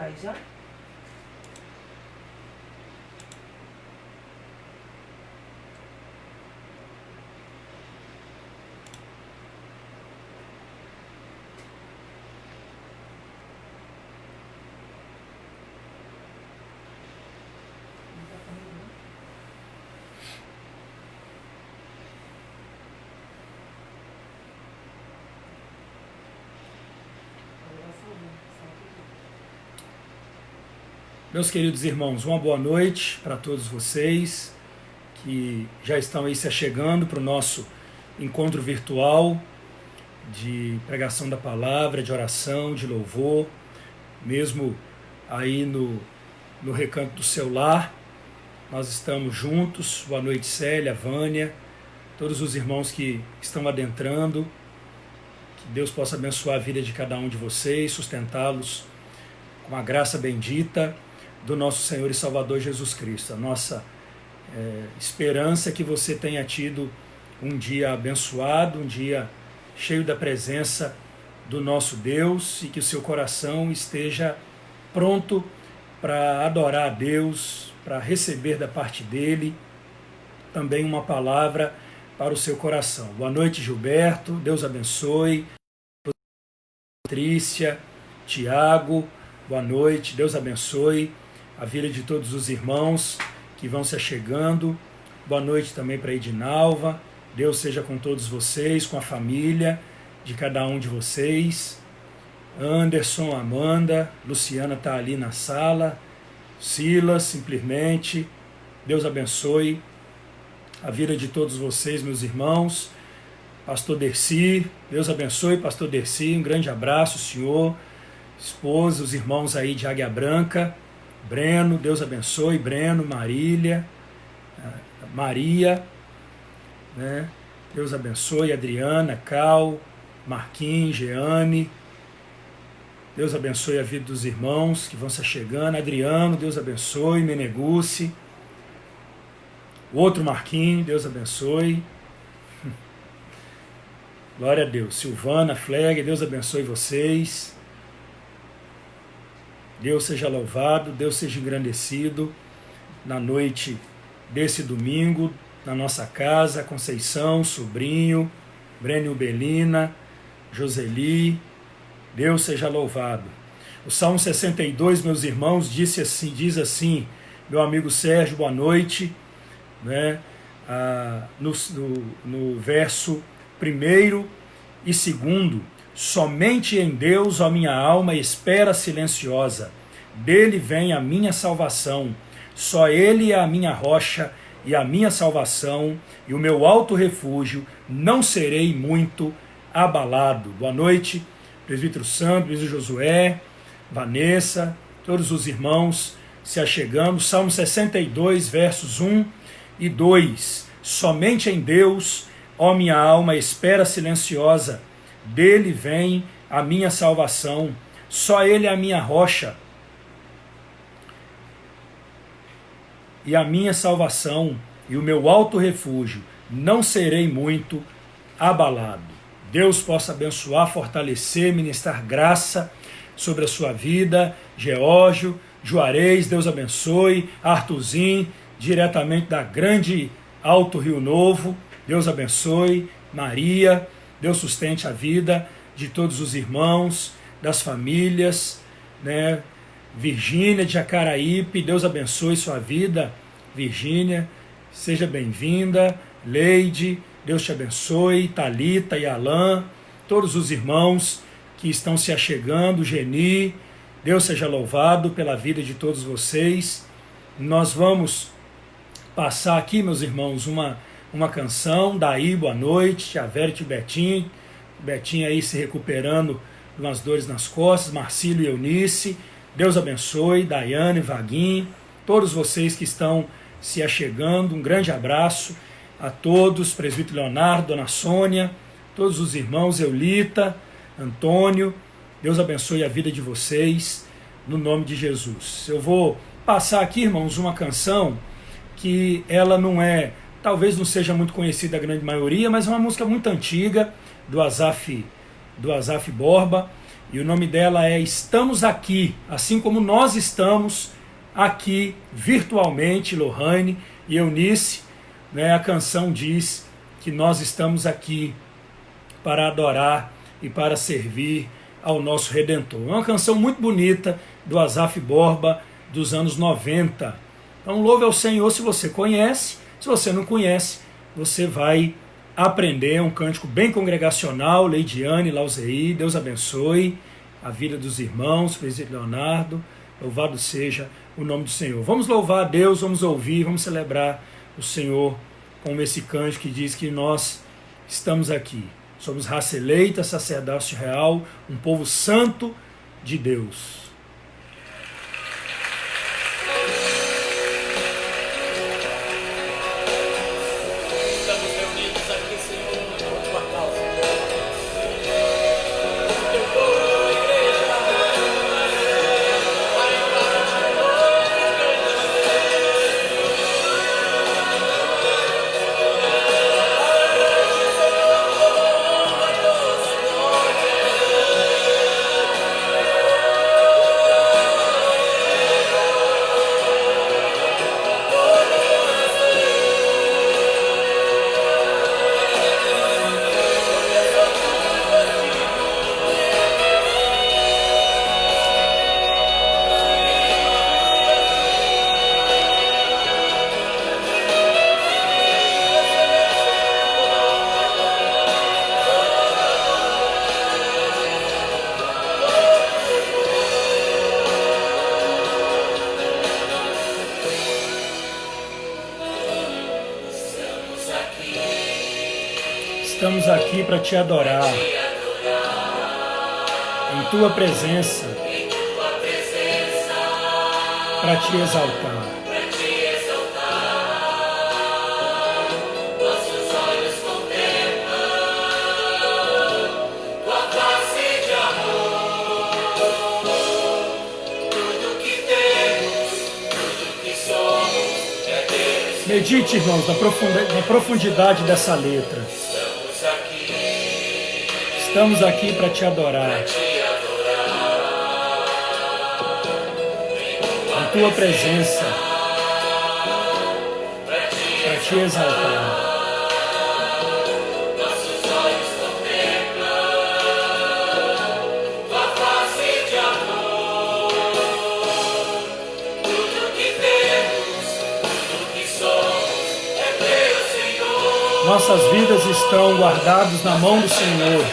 colocar aí já? Meus queridos irmãos, uma boa noite para todos vocês que já estão aí se achegando para o nosso encontro virtual de pregação da palavra, de oração, de louvor, mesmo aí no recanto do seu lar. Nós estamos juntos. Boa noite, Célia, Vânia, todos os irmãos que estão adentrando. Que Deus possa abençoar a vida de cada um de vocês, sustentá-los com a graça bendita do nosso Senhor e Salvador Jesus Cristo. A nossa esperança é que você tenha tido um dia abençoado, um dia cheio da presença do nosso Deus e que o seu coração esteja pronto para adorar a Deus, para receber da parte dele também uma palavra para o seu coração. Boa noite, Gilberto, Deus abençoe. Patrícia, Tiago, boa noite, Deus abençoe a vida de todos os irmãos que vão se achegando. Boa noite também para Edinalva. Deus seja com todos vocês, com a família de cada um de vocês. Anderson, Amanda, Luciana está ali na sala. Silas, simplesmente. Deus abençoe a vida de todos vocês, meus irmãos. Pastor Dercy, Deus abençoe, Pastor Dercy. Um grande abraço, senhor, esposa, os irmãos aí de Águia Branca. Breno, Deus abençoe, Breno, Marília, Maria, né? Deus abençoe, Adriana, Cal, Marquinhos, Jeane. Deus abençoe a vida dos irmãos que vão se chegando. Adriano, Deus abençoe, Meneguce. O outro Marquinhos, Deus abençoe. Glória a Deus. Silvana, Fleg, Deus abençoe vocês. Deus seja louvado, Deus seja engrandecido na noite desse domingo, na nossa casa, Conceição, sobrinho, Brênio Belina, Joseli, Deus seja louvado. O Salmo 62, meus irmãos, diz assim, meu amigo Sérgio, boa noite, né? No verso 1º e 2º, somente em Deus, ó minha alma, espera silenciosa, dele vem a minha salvação, só ele é a minha rocha e a minha salvação, e o meu alto refúgio, não serei muito abalado. Boa noite, presbítero Santo, presbítero Josué, Vanessa, todos os irmãos se achegando. Salmo 62, versos 1 e 2, somente em Deus, ó minha alma, espera silenciosa, dele vem a minha salvação, só ele é a minha rocha e a minha salvação e o meu alto refúgio, não serei muito abalado. Deus possa abençoar, fortalecer, ministrar graça sobre a sua vida. Geórgio, Juarez, Deus abençoe. Arthurzinho, diretamente da grande Alto Rio Novo, Deus abençoe. Maria, Deus sustente a vida de todos os irmãos, das famílias, né? Virgínia de Jacaraípe, Deus abençoe sua vida. Virgínia, seja bem-vinda. Leide, Deus te abençoe. Talita e Alain, todos os irmãos que estão se achegando. Geni, Deus seja louvado pela vida de todos vocês. Nós vamos passar aqui, meus irmãos, uma canção. Daí, boa noite. Tia Verite e Betinho. Betinho aí se recuperando de umas dores nas costas. Marcílio e Eunice, Deus abençoe. Daiane, Vaguinho, todos vocês que estão se achegando. Um grande abraço a todos. Presbítero Leonardo, Dona Sônia, todos os irmãos, Eulita, Antônio, Deus abençoe a vida de vocês, no nome de Jesus. Eu vou passar aqui, irmãos, uma canção que ela não é, talvez não seja muito conhecida a grande maioria, mas é uma música muito antiga, do Asaf Borba, E o nome dela é Estamos Aqui, assim como nós estamos aqui virtualmente, Lohane e Eunice, né? A canção diz que nós estamos aqui para adorar e para servir ao nosso Redentor. É uma canção muito bonita do Asaf Borba dos anos 90. Então louve ao Senhor se você conhece, se você não conhece, você vai aprender. É um cântico bem congregacional. Leidiane, Lauzei, Deus abençoe a vida dos irmãos, presbítero Leonardo, louvado seja o nome do Senhor. Vamos louvar a Deus, vamos ouvir, vamos celebrar o Senhor com esse cântico que diz que nós estamos aqui. Somos raça eleita, sacerdócio real, um povo santo de Deus. Estamos aqui para te adorar, em tua presença, para te exaltar. Nossos olhos contemplam tua face de amor. Tudo que temos, tudo que somos é Deus. Medite, irmãos, na profundidade dessa letra. Estamos aqui para te adorar, em tua presença, para te exaltar. Nossos olhos contemplam tua face de amor. Tudo que temos, tudo que somos é teu, Senhor. Nossas vidas estão guardadas na mão do Senhor.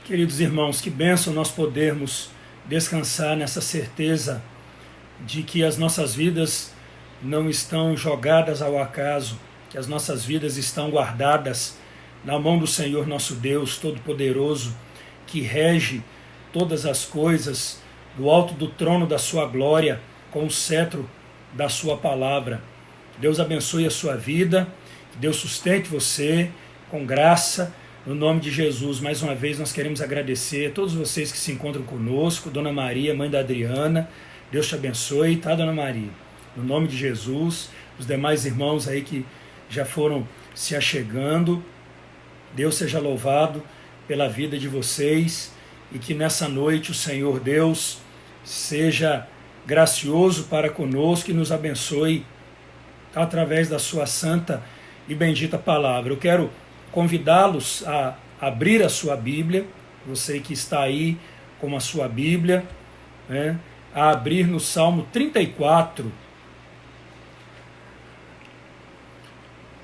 Queridos irmãos, que bênção nós podermos descansar nessa certeza de que as nossas vidas não estão jogadas ao acaso, que as nossas vidas estão guardadas na mão do Senhor nosso Deus Todo-Poderoso, que rege todas as coisas do alto do trono da sua glória, com o cetro da sua palavra. Deus abençoe a sua vida, que Deus sustente você com graça, no nome de Jesus. Mais uma vez nós queremos agradecer a todos vocês que se encontram conosco, Dona Maria, mãe da Adriana, Deus te abençoe, tá, Dona Maria? No nome de Jesus, os demais irmãos aí que já foram se achegando, Deus seja louvado pela vida de vocês e que nessa noite o Senhor Deus seja gracioso para conosco e nos abençoe através da sua santa e bendita palavra. Eu quero convidá-los a abrir a sua Bíblia, você que está aí com a sua Bíblia, né, a abrir no Salmo 34,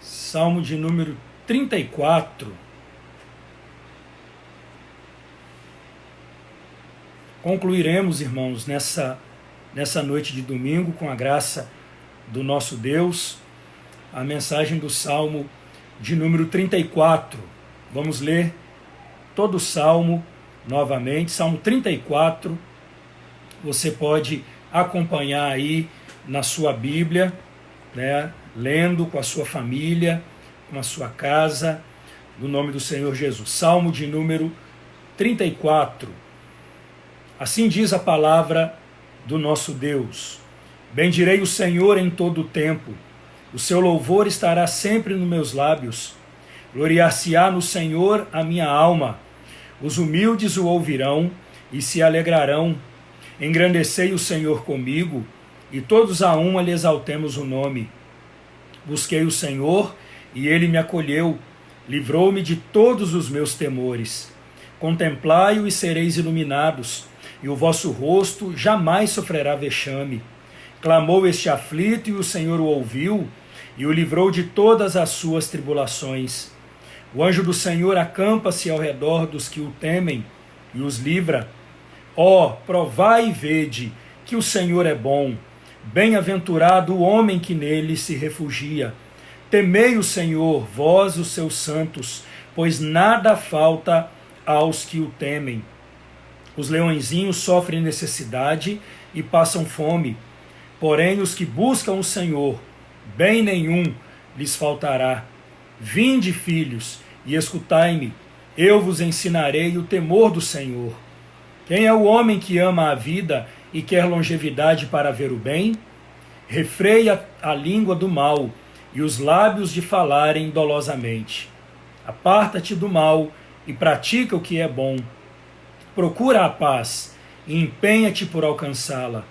Salmo de número 34. Concluiremos, irmãos, nessa noite de domingo, com a graça do nosso Deus, a mensagem do Salmo de número 34. Vamos ler todo o Salmo novamente. Salmo 34, você pode acompanhar aí na sua Bíblia, né, lendo com a sua família, com a sua casa, no nome do Senhor Jesus. Salmo de número 34. Assim diz a palavra do nosso Deus: bendirei o Senhor em todo o tempo, o seu louvor estará sempre nos meus lábios. Gloriar-se-á no Senhor a minha alma. Os humildes o ouvirão e se alegrarão. Engrandecei o Senhor comigo, e todos a uma lhe exaltemos o nome. Busquei o Senhor, e ele me acolheu, livrou-me de todos os meus temores. Contemplai-o e sereis iluminados, e o vosso rosto jamais sofrerá vexame. Clamou este aflito, e o Senhor o ouviu, e o livrou de todas as suas tribulações. O anjo do Senhor acampa-se ao redor dos que o temem, e os livra. Ó, provai e vede que o Senhor é bom. Bem-aventurado o homem que nele se refugia. Temei o Senhor, vós os seus santos, pois nada falta aos que o temem. Os leõezinhos sofrem necessidade e passam fome, porém os que buscam o Senhor, bem nenhum lhes faltará. Vinde, filhos, e escutai-me, eu vos ensinarei o temor do Senhor. Quem é o homem que ama a vida e quer longevidade para ver o bem? Refreia a língua do mal e os lábios de falarem dolosamente. Aparta-te do mal e pratica o que é bom. Procura a paz e empenha-te por alcançá-la.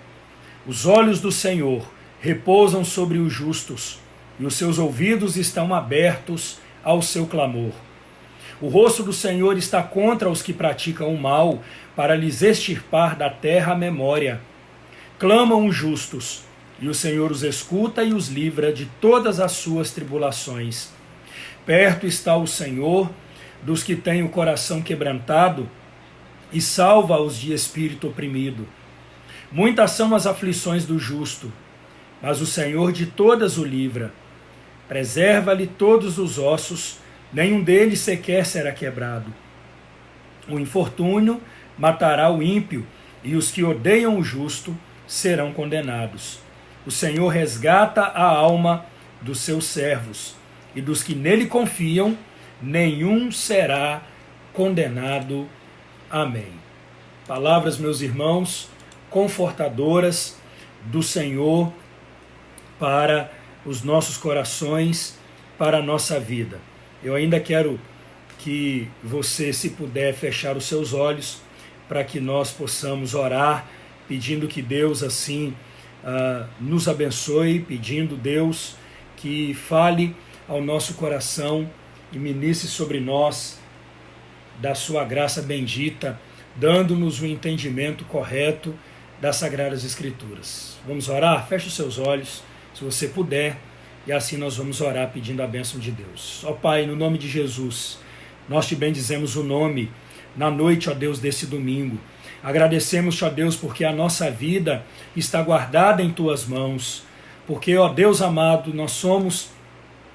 Os olhos do Senhor repousam sobre os justos, e os seus ouvidos estão abertos ao seu clamor. O rosto do Senhor está contra os que praticam o mal, para lhes extirpar da terra a memória. Clamam os justos, e o Senhor os escuta e os livra de todas as suas tribulações. Perto está o Senhor dos que têm o coração quebrantado, e salva-os de espírito oprimido. Muitas são as aflições do justo, mas o Senhor de todas o livra. Preserva-lhe todos os ossos, nenhum deles sequer será quebrado. O infortúnio matará o ímpio, e os que odeiam o justo serão condenados. O Senhor resgata a alma dos seus servos, e dos que nele confiam, nenhum será condenado. Amém. Palavras, meus irmãos, confortadoras do Senhor para os nossos corações, para a nossa vida. Eu ainda quero que você, se puder, fechar os seus olhos para que nós possamos orar, pedindo que Deus assim nos abençoe, pedindo Deus que fale ao nosso coração e ministre sobre nós da sua graça bendita, dando-nos o entendimento correto das Sagradas Escrituras. Vamos orar? Feche os seus olhos, se você puder, e assim nós vamos orar pedindo a bênção de Deus. Ó Pai, no nome de Jesus, nós te bendizemos o nome na noite, ó Deus, desse domingo. Agradecemos, ó Deus, porque a nossa vida está guardada em Tuas mãos. Porque, ó Deus amado, nós somos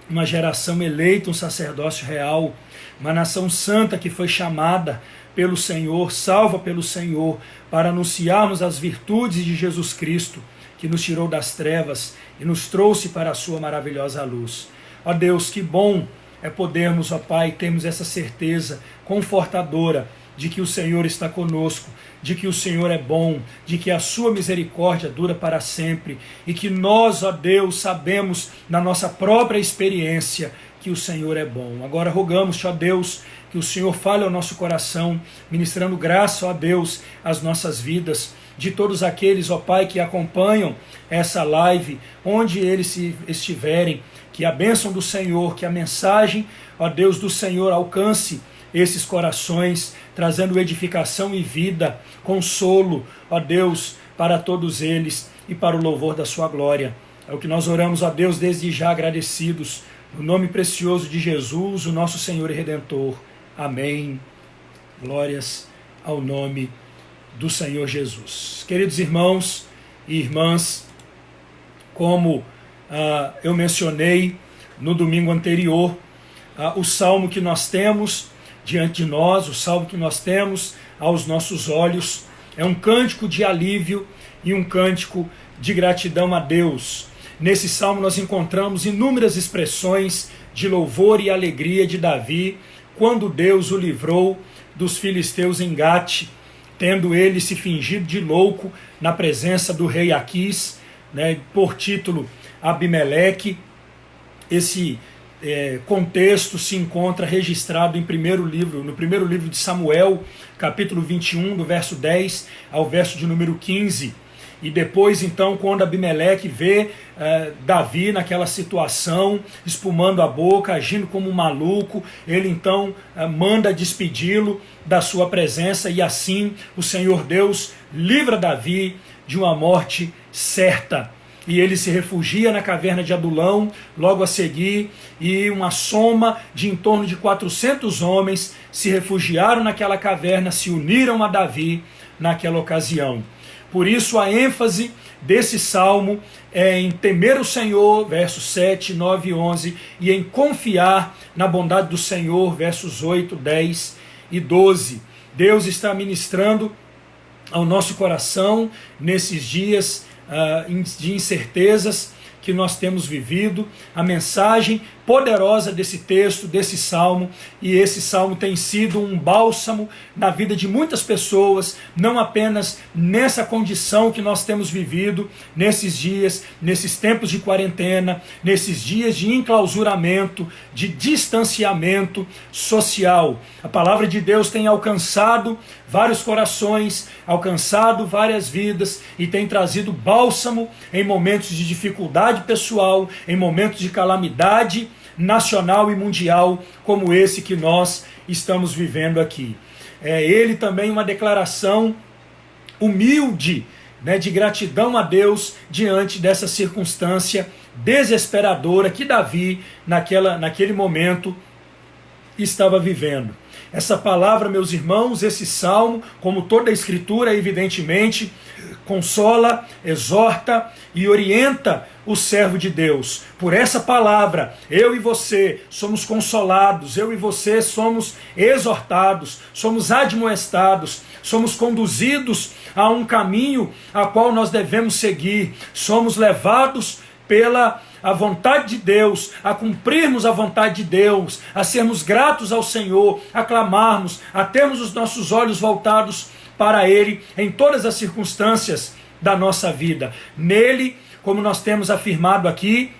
uma geração eleita, um sacerdócio real, uma nação santa que foi chamada pelo Senhor, salva pelo Senhor, para anunciarmos as virtudes de Jesus Cristo, que nos tirou das trevas e nos trouxe para a sua maravilhosa luz. Ó Deus, que bom é podermos, ó Pai, termos essa certeza confortadora de que o Senhor está conosco, de que o Senhor é bom, de que a sua misericórdia dura para sempre e que nós, ó Deus, sabemos na nossa própria experiência que o Senhor é bom. Agora rogamos, ó Deus, que o Senhor fale ao nosso coração, ministrando graça, ó Deus, às nossas vidas, de todos aqueles, ó Pai, que acompanham essa live, onde eles estiverem, que a bênção do Senhor, que a mensagem, ó Deus, do Senhor alcance esses corações, trazendo edificação e vida, consolo, ó Deus, para todos eles e para o louvor da sua glória. É o que nós oramos, ó Deus, desde já agradecidos, no nome precioso de Jesus, o nosso Senhor e Redentor. Amém. Glórias ao nome do Senhor Jesus. Queridos irmãos e irmãs, como eu mencionei no domingo anterior, o salmo que nós temos diante de nós, o salmo que nós temos aos nossos olhos, é um cântico de alívio e um cântico de gratidão a Deus. Nesse salmo nós encontramos inúmeras expressões de louvor e alegria de Davi, quando Deus o livrou dos filisteus em Gate, tendo ele se fingido de louco na presença do rei Aquis, por título Abimeleque. Esse contexto se encontra registrado no primeiro livro de Samuel, capítulo 21, do verso 10 ao verso de número 15. E depois, então, quando Abimeleque vê Davi naquela situação, espumando a boca, agindo como um maluco, ele então manda despedi-lo da sua presença, e assim o Senhor Deus livra Davi de uma morte certa. E ele se refugia na caverna de Adulão, logo a seguir, e uma soma de em torno de 400 homens se refugiaram naquela caverna, se uniram a Davi naquela ocasião. Por isso a ênfase desse salmo é em temer o Senhor, versos 7, 9 e 11, e em confiar na bondade do Senhor, versos 8, 10 e 12. Deus está ministrando ao nosso coração nesses dias de incertezas que nós temos vivido, a mensagem poderosa desse texto, desse salmo, e esse salmo tem sido um bálsamo na vida de muitas pessoas, não apenas nessa condição que nós temos vivido, nesses dias, nesses tempos de quarentena, nesses dias de enclausuramento, de distanciamento social. A palavra de Deus tem alcançado vários corações, alcançado várias vidas e tem trazido bálsamo em momentos de dificuldade pessoal, em momentos de calamidade nacional e mundial, como esse que nós estamos vivendo aqui. Ele também uma declaração humilde, de gratidão a Deus diante dessa circunstância desesperadora que Davi, naquele momento, estava vivendo. Essa palavra, meus irmãos, esse salmo, como toda a escritura, evidentemente, consola, exorta e orienta o servo de Deus. Por essa palavra, eu e você somos consolados, eu e você somos exortados, somos admoestados, somos conduzidos a um caminho a qual nós devemos seguir, somos levados pela a vontade de Deus, a cumprirmos a vontade de Deus, a sermos gratos ao Senhor, a clamarmos, a termos os nossos olhos voltados para Ele em todas as circunstâncias da nossa vida. Nele, como nós temos afirmado aqui,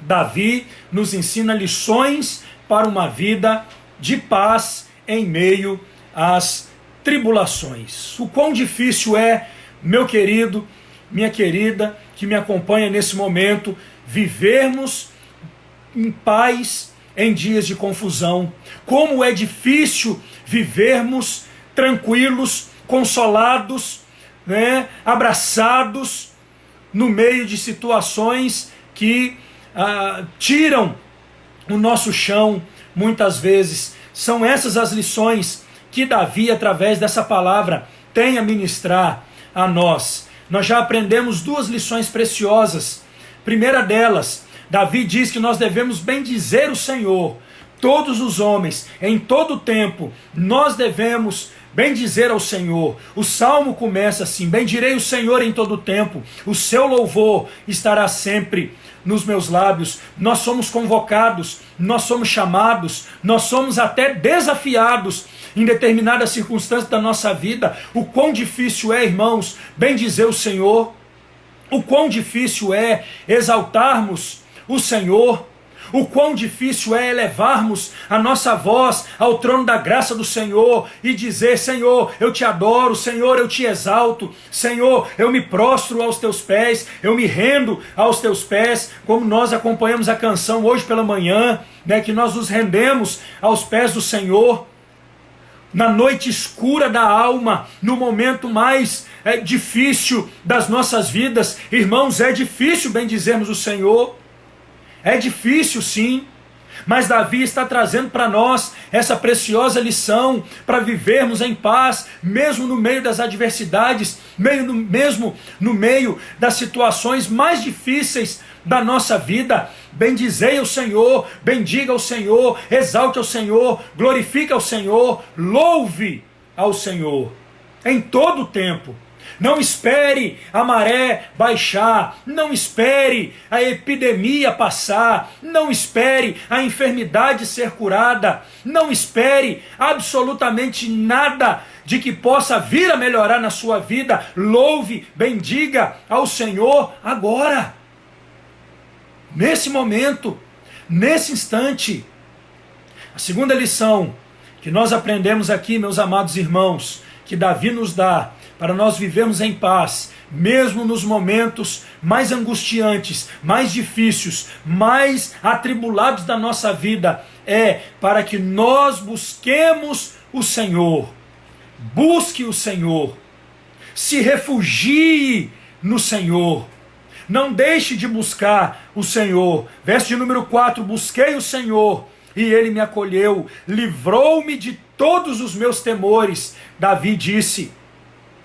Davi nos ensina lições para uma vida de paz em meio às tribulações. O quão difícil é, meu querido, minha querida, que me acompanha nesse momento, vivermos em paz em dias de confusão. Como é difícil vivermos tranquilos, consolados, abraçados, no meio de situações que tiram o nosso chão, muitas vezes. São essas as lições que Davi, através dessa palavra, tem a ministrar a nós. Nós já aprendemos duas lições preciosas. Primeira delas, Davi diz que nós devemos bendizer o Senhor. Todos os homens, em todo o tempo, nós devemos bendizer ao Senhor. O salmo começa assim: bendirei o Senhor em todo o tempo, o seu louvor estará sempre nos meus lábios. Nós somos convocados, nós somos chamados, nós somos até desafiados em determinadas circunstâncias da nossa vida. O quão difícil é, irmãos, bendizer o Senhor. O quão difícil é exaltarmos o Senhor. O quão difícil é elevarmos a nossa voz ao trono da graça do Senhor e dizer: Senhor, eu te adoro, Senhor, eu te exalto, Senhor, eu me prostro aos teus pés, eu me rendo aos teus pés, como nós acompanhamos a canção hoje pela manhã, né, que nós nos rendemos aos pés do Senhor. Na noite escura da alma, no momento mais difícil das nossas vidas, irmãos, é difícil bendizermos o Senhor. É difícil, sim, mas Davi está trazendo para nós essa preciosa lição para vivermos em paz, mesmo no meio das adversidades, mesmo no meio das situações mais difíceis da nossa vida. Bendizei ao Senhor, bendiga ao Senhor, exalte ao Senhor, glorifique ao Senhor, louve ao Senhor em todo o tempo. Não espere a maré baixar, não espere a epidemia passar, não espere a enfermidade ser curada, não espere absolutamente nada de que possa vir a melhorar na sua vida. Louve, bendiga ao Senhor agora, nesse momento, nesse instante. A segunda lição que nós aprendemos aqui, meus amados irmãos, que Davi nos dá para nós vivermos em paz, mesmo nos momentos mais angustiantes, mais difíceis, mais atribulados da nossa vida, é para que nós busquemos o Senhor. Busque o Senhor. Se refugie no Senhor. Não deixe de buscar o Senhor. Verso de número 4, busquei o Senhor e Ele me acolheu, livrou-me de todos os meus temores. Davi disse.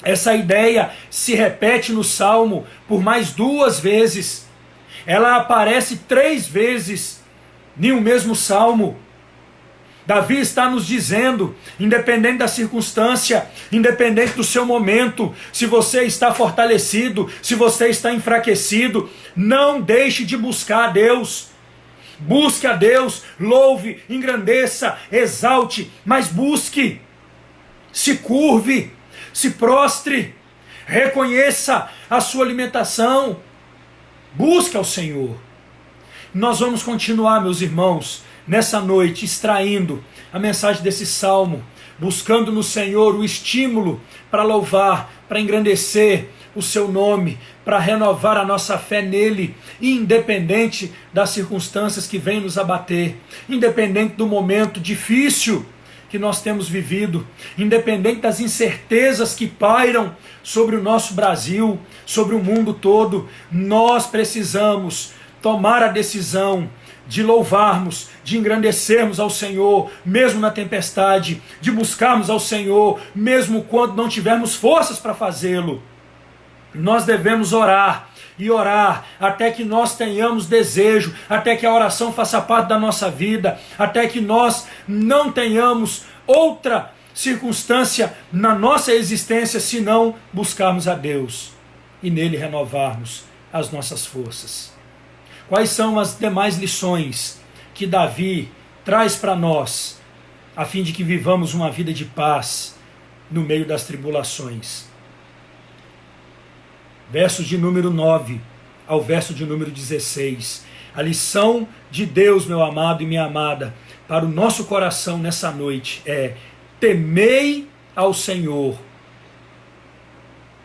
Essa ideia se repete no Salmo por mais 2 vezes. Ela aparece 3 vezes em um mesmo Salmo. Davi está nos dizendo, independente da circunstância, independente do seu momento, se você está fortalecido, se você está enfraquecido, não deixe de buscar a Deus. Busque a Deus, louve, engrandeça, exalte, mas busque, se curve, se prostre, reconheça a sua limitação, busque ao Senhor. Nós vamos continuar, meus irmãos, nessa noite, extraindo a mensagem desse salmo, buscando no Senhor o estímulo para louvar, para engrandecer o seu nome, para renovar a nossa fé nele, independente das circunstâncias que vêm nos abater, independente do momento difícil que nós temos vivido, independente das incertezas que pairam sobre o nosso Brasil, sobre o mundo todo, nós precisamos tomar a decisão de louvarmos, de engrandecermos ao Senhor, mesmo na tempestade, de buscarmos ao Senhor, mesmo quando não tivermos forças para fazê-lo. Nós devemos orar, e orar até que nós tenhamos desejo, até que a oração faça parte da nossa vida, até que nós não tenhamos outra circunstância na nossa existência senão buscarmos a Deus e nele renovarmos as nossas forças. Quais são as demais lições que Davi traz para nós, a fim de que vivamos uma vida de paz no meio das tribulações? Versos de número 9 ao verso de número 16. A lição de Deus, meu amado e minha amada, para o nosso coração nessa noite é: temei ao Senhor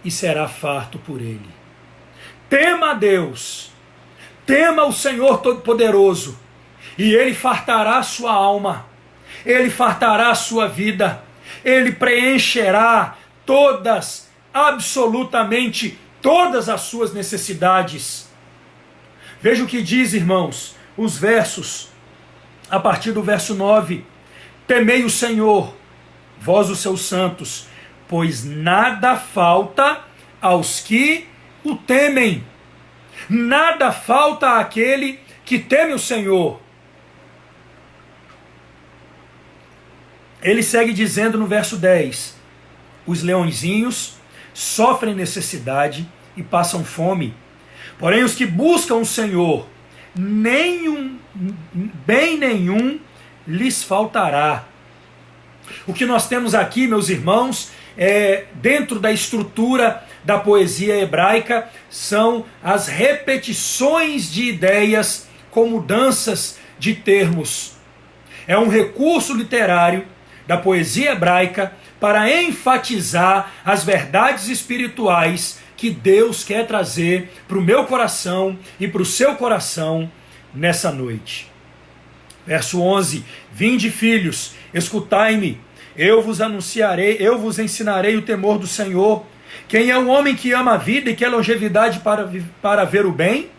e será farto por Ele. Tema a Deus, tema o Senhor Todo-Poderoso, e Ele fartará a sua alma, Ele fartará a sua vida, Ele preencherá todas, absolutamente todas as suas necessidades. Veja o que diz, irmãos, os versos, a partir do verso 9. Temei o Senhor vós os seus santos, pois nada falta aos que o temem. Nada falta àquele que teme o Senhor. Ele segue dizendo no verso 10, os leõezinhos sofrem necessidade e passam fome, porém os que buscam o Senhor, bem nenhum lhes faltará. O que nós temos aqui, meus irmãos, dentro da estrutura da poesia hebraica, são as repetições de ideias com mudanças de termos. É um recurso literário da poesia hebraica para enfatizar as verdades espirituais que Deus quer trazer para o meu coração e para o seu coração nessa noite. Verso 11, vinde filhos, escutai-me, eu vos anunciarei, eu vos ensinarei o temor do Senhor. Quem é o homem que ama a vida e quer longevidade para ver o bem?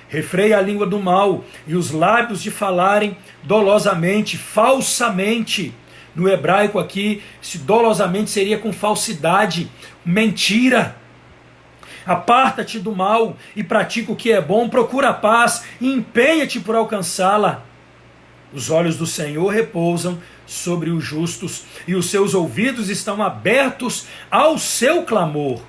Refreia a língua do mal e os lábios de falarem dolosamente, falsamente. No hebraico aqui, se dolosamente seria com falsidade, mentira. Aparta-te do mal e pratica o que é bom, procura a paz e empenha-te por alcançá-la. Os olhos do Senhor repousam sobre os justos e os seus ouvidos estão abertos ao seu clamor.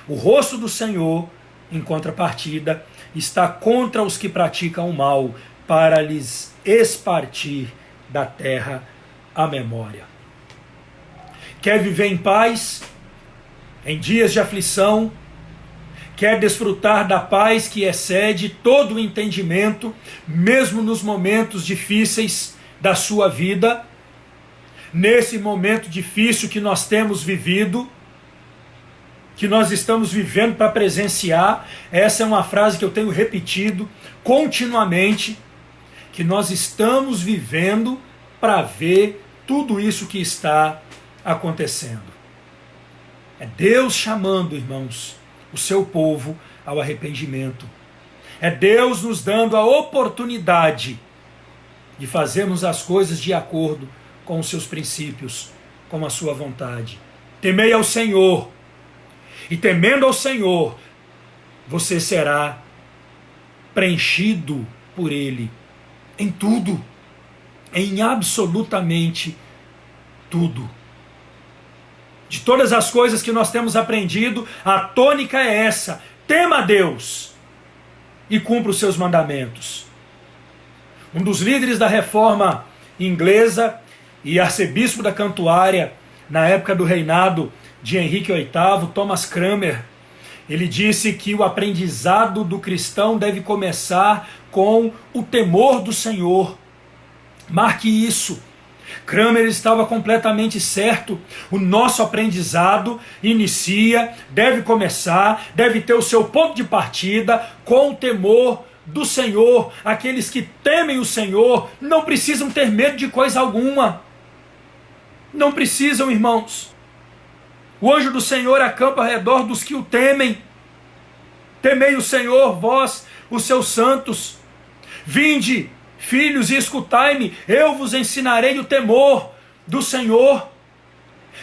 O rosto do Senhor, em contrapartida, está contra os que praticam o mal, para lhes espartir da terra a memória. Quer viver em paz, em dias de aflição, quer desfrutar da paz que excede todo o entendimento, mesmo nos momentos difíceis da sua vida, nesse momento difícil que nós temos vivido, que nós estamos vivendo para presenciar, essa é uma frase que eu tenho repetido continuamente, que nós estamos vivendo para ver tudo isso que está acontecendo. É Deus chamando, irmãos, o seu povo ao arrependimento. É Deus nos dando a oportunidade de fazermos as coisas de acordo com os seus princípios, com a sua vontade. Temei ao Senhor, e temendo ao Senhor, você será preenchido por Ele em tudo, em absolutamente tudo. De todas as coisas que nós temos aprendido, a tônica é essa: tema a Deus e cumpra os seus mandamentos. Um dos líderes da reforma inglesa e arcebispo da Cantuária, na época do reinado de Henrique VIII, Thomas Cranmer, ele disse que o aprendizado do cristão deve começar com o temor do Senhor. Marque isso. Cranmer estava completamente certo. O nosso aprendizado deve começar, deve ter o seu ponto de partida com o temor do Senhor. Aqueles que temem o Senhor não precisam ter medo de coisa alguma. Não precisam, irmãos. O anjo do Senhor acampa ao redor dos que o temem. Temei o Senhor, vós, os seus santos. Vinde, filhos, e escutai-me, eu vos ensinarei o temor do Senhor.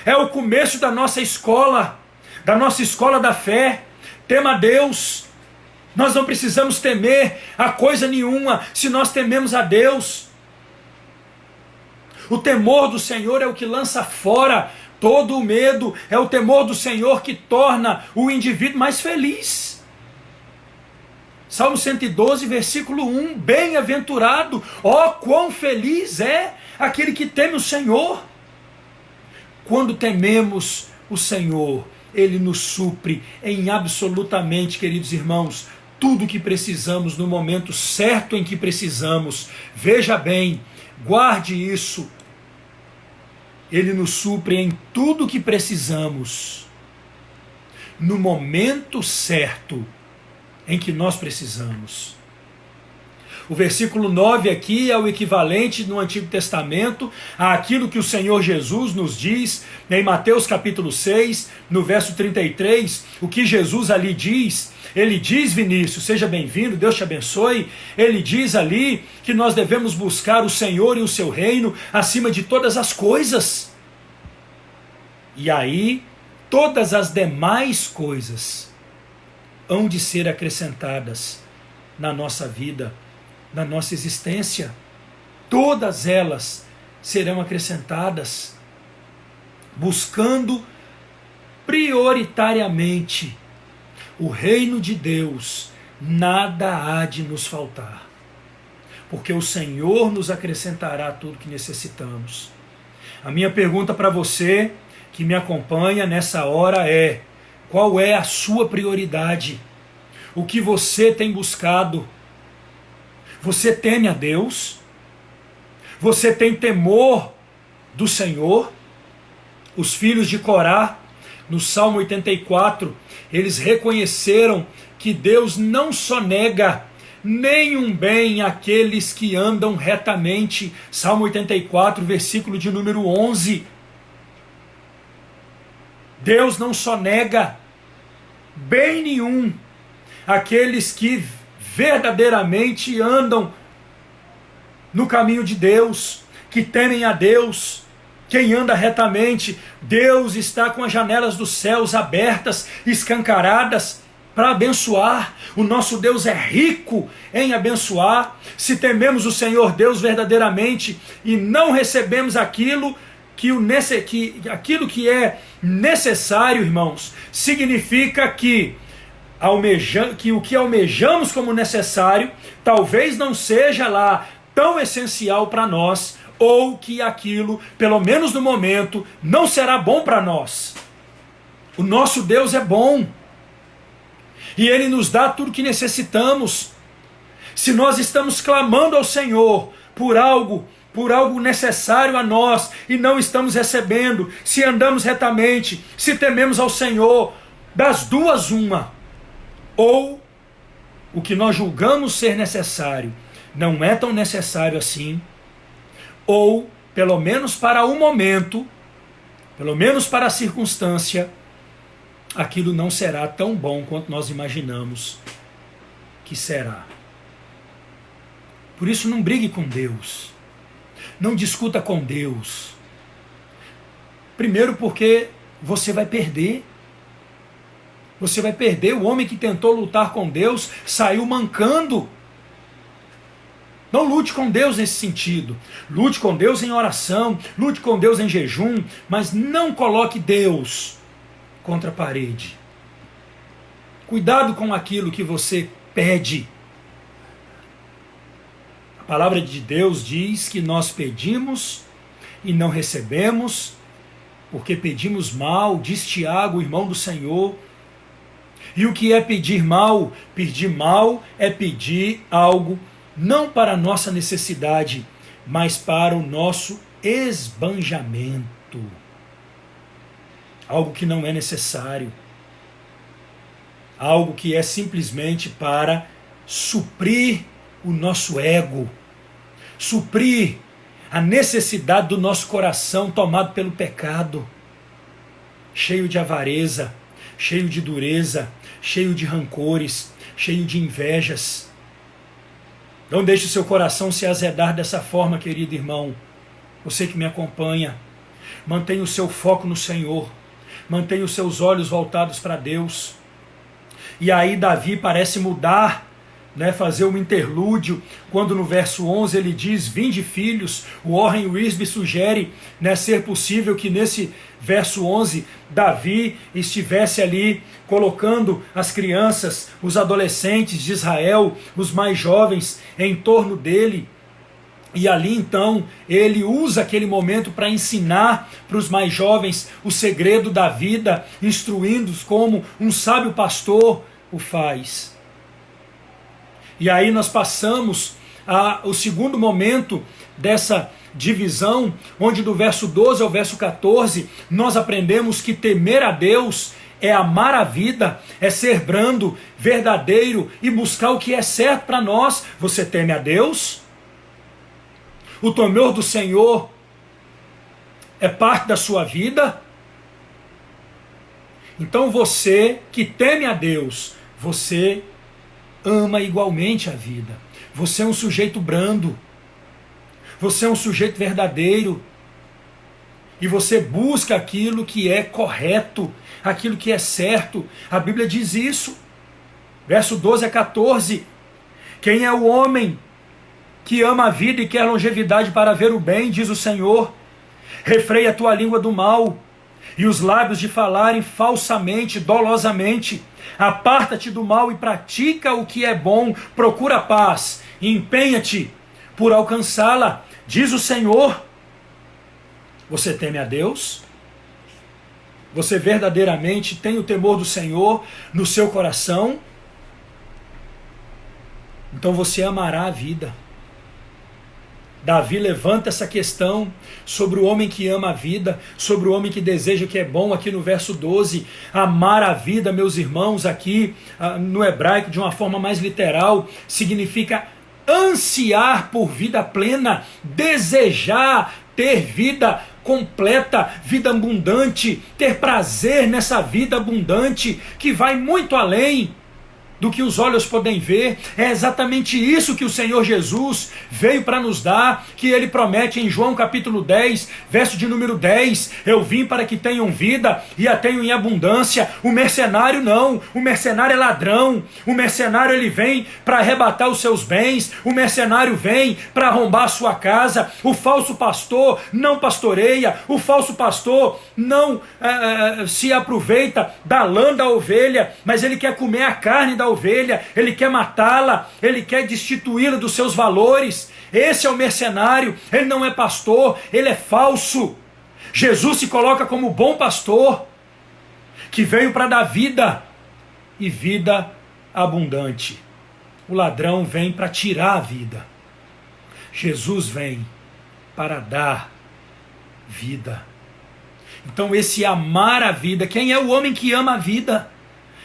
É o começo da nossa escola da fé. Tema a Deus. Nós não precisamos temer a coisa nenhuma se nós tememos a Deus. O temor do Senhor é o que lança fora todo o medo, é o temor do Senhor que torna o indivíduo mais feliz. Salmo 112, versículo 1, bem-aventurado, ó quão feliz é aquele que teme o Senhor. Quando tememos o Senhor, Ele nos supre em absolutamente, queridos irmãos, tudo o que precisamos no momento certo em que precisamos. Veja bem, guarde isso. Ele nos supre em tudo o que precisamos, no momento certo em que nós precisamos. O versículo 9 aqui é o equivalente no Antigo Testamento àquilo que o Senhor Jesus nos diz em Mateus capítulo 6, no verso 33, o que Jesus ali diz. Ele diz, Vinícius, seja bem-vindo, Deus te abençoe. Ele diz ali que nós devemos buscar o Senhor e o seu reino acima de todas as coisas. E aí, todas as demais coisas hão de ser acrescentadas na nossa vida, na nossa existência. Todas elas serão acrescentadas, buscando prioritariamente o reino de Deus. Nada há de nos faltar, porque o Senhor nos acrescentará tudo que necessitamos. A minha pergunta para você que me acompanha nessa hora é: qual é a sua prioridade? O que você tem buscado? Você teme a Deus? Você tem temor do Senhor? Os filhos de Corá, no Salmo 84, eles reconheceram que Deus não só nega nenhum bem àqueles que andam retamente. Salmo 84, versículo de número 11. Deus não só nega bem nenhum àqueles que verdadeiramente andam no caminho de Deus, que temem a Deus. Quem anda retamente, Deus está com as janelas dos céus abertas, escancaradas, para abençoar. O nosso Deus é rico em abençoar. Se tememos o Senhor Deus verdadeiramente e não recebemos aquilo que é necessário, irmãos, significa que o que almejamos como necessário talvez não seja lá tão essencial para nós, ou que aquilo, pelo menos no momento, não será bom para nós. O nosso Deus é bom. E Ele nos dá tudo que necessitamos. Se nós estamos clamando ao Senhor por algo necessário a nós, e não estamos recebendo, se andamos retamente, se tememos ao Senhor, das duas uma. Ou o que nós julgamos ser necessário não é tão necessário assim, ou, pelo menos para o momento, pelo menos para a circunstância, aquilo não será tão bom quanto nós imaginamos que será. Por isso, não brigue com Deus. Não discuta com Deus. Primeiro porque você vai perder. Você vai perder. O homem que tentou lutar com Deus saiu mancando. Não lute com Deus nesse sentido. Lute com Deus em oração, lute com Deus em jejum, mas não coloque Deus contra a parede. Cuidado com aquilo que você pede. A palavra de Deus diz que nós pedimos e não recebemos, porque pedimos mal, diz Tiago, irmão do Senhor. E o que é pedir mal? Pedir mal é pedir algo não para a nossa necessidade, mas para o nosso esbanjamento. Algo que não é necessário. Algo que é simplesmente para suprir o nosso ego, suprir a necessidade do nosso coração tomado pelo pecado, cheio de avareza, cheio de dureza, cheio de rancores, cheio de invejas. Não deixe o seu coração se azedar dessa forma, querido irmão. Você que me acompanha, mantenha o seu foco no Senhor, mantenha os seus olhos voltados para Deus. E aí Davi parece mudar, fazer um interlúdio, quando no verso 11 ele diz: vinde filhos. O Warren Wiersbe sugere ser possível que nesse verso 11 Davi estivesse ali colocando as crianças, os adolescentes de Israel, os mais jovens em torno dele. E ali então ele usa aquele momento para ensinar para os mais jovens o segredo da vida, instruindo-os como um sábio pastor o faz. E aí nós passamos ao segundo momento dessa divisão, onde do verso 12 ao verso 14, nós aprendemos que temer a Deus é amar a vida, é ser brando, verdadeiro e buscar o que é certo para nós. Você teme a Deus? O temor do Senhor é parte da sua vida? Então você que teme a Deus, você ama igualmente a vida. Você é um sujeito brando. Você é um sujeito verdadeiro. e você busca aquilo que é correto, aquilo que é certo. A Bíblia diz isso. Verso 12 a 14. Quem é o homem que ama a vida e quer longevidade para ver o bem, diz o Senhor. Refreia a tua língua do mal e os lábios de falarem falsamente, dolosamente. Aparta-te do mal e pratica o que é bom. Procura a paz e empenha-te por alcançá-la, diz o Senhor. Você teme a Deus? Você verdadeiramente tem o temor do Senhor no seu coração? Então você amará a vida. Davi levanta essa questão sobre o homem que ama a vida, sobre o homem que deseja o que é bom, aqui no verso 12. Amar a vida, meus irmãos, aqui no hebraico, de uma forma mais literal, significa ansiar por vida plena, desejar ter vida completa, vida abundante, ter prazer nessa vida abundante, que vai muito além do que os olhos podem ver. É exatamente isso que o Senhor Jesus veio para nos dar, que ele promete em João capítulo 10, verso de número 10, eu vim para que tenham vida e a tenham em abundância. O mercenário não, o mercenário é ladrão, o mercenário ele vem para arrebatar os seus bens, o mercenário vem para arrombar a sua casa, o falso pastor não pastoreia, o falso pastor não se aproveita da lã da ovelha, mas ele quer comer a carne da ovelha, ele quer matá-la, ele quer destituí-la dos seus valores. Esse é o mercenário, ele não é pastor, ele é falso. Jesus se coloca como bom pastor, que veio para dar vida, e vida abundante. O ladrão vem para tirar a vida. Jesus vem para dar vida. Então esse amar a vida, quem é o homem que ama a vida?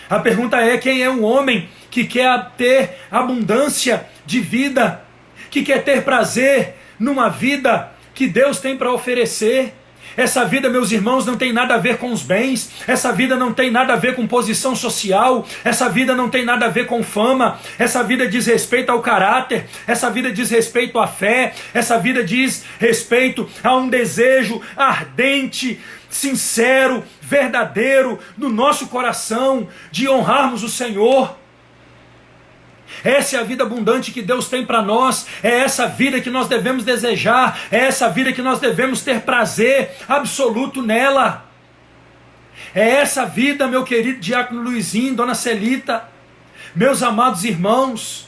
A pergunta é, quem é um homem que quer ter abundância de vida, que quer ter prazer numa vida que Deus tem para oferecer? Essa vida, meus irmãos, não tem nada a ver com os bens, essa vida não tem nada a ver com posição social, essa vida não tem nada a ver com fama, essa vida diz respeito ao caráter, essa vida diz respeito à fé, essa vida diz respeito a um desejo ardente, sincero, verdadeiro, no nosso coração, de honrarmos o Senhor. Essa é a vida abundante que Deus tem para nós, é essa vida que nós devemos desejar, é essa vida que nós devemos ter prazer absoluto nela. É essa vida, meu querido diácono Luizinho, dona Celita, meus amados irmãos,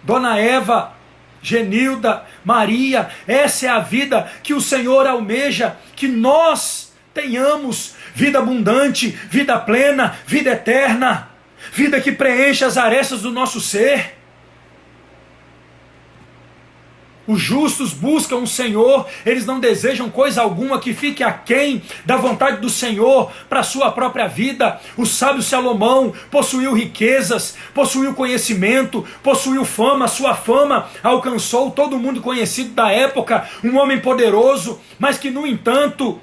dona Eva, Genilda, Maria, essa é a vida que o Senhor almeja, que nós tenhamos vida abundante, vida plena, vida eterna, vida que preenche as arestas do nosso ser. Os justos buscam o Senhor, eles não desejam coisa alguma que fique aquém da vontade do Senhor para a sua própria vida. O sábio Salomão possuiu riquezas, possuiu conhecimento, possuiu fama, sua fama alcançou todo mundo conhecido da época, um homem poderoso, mas que no entanto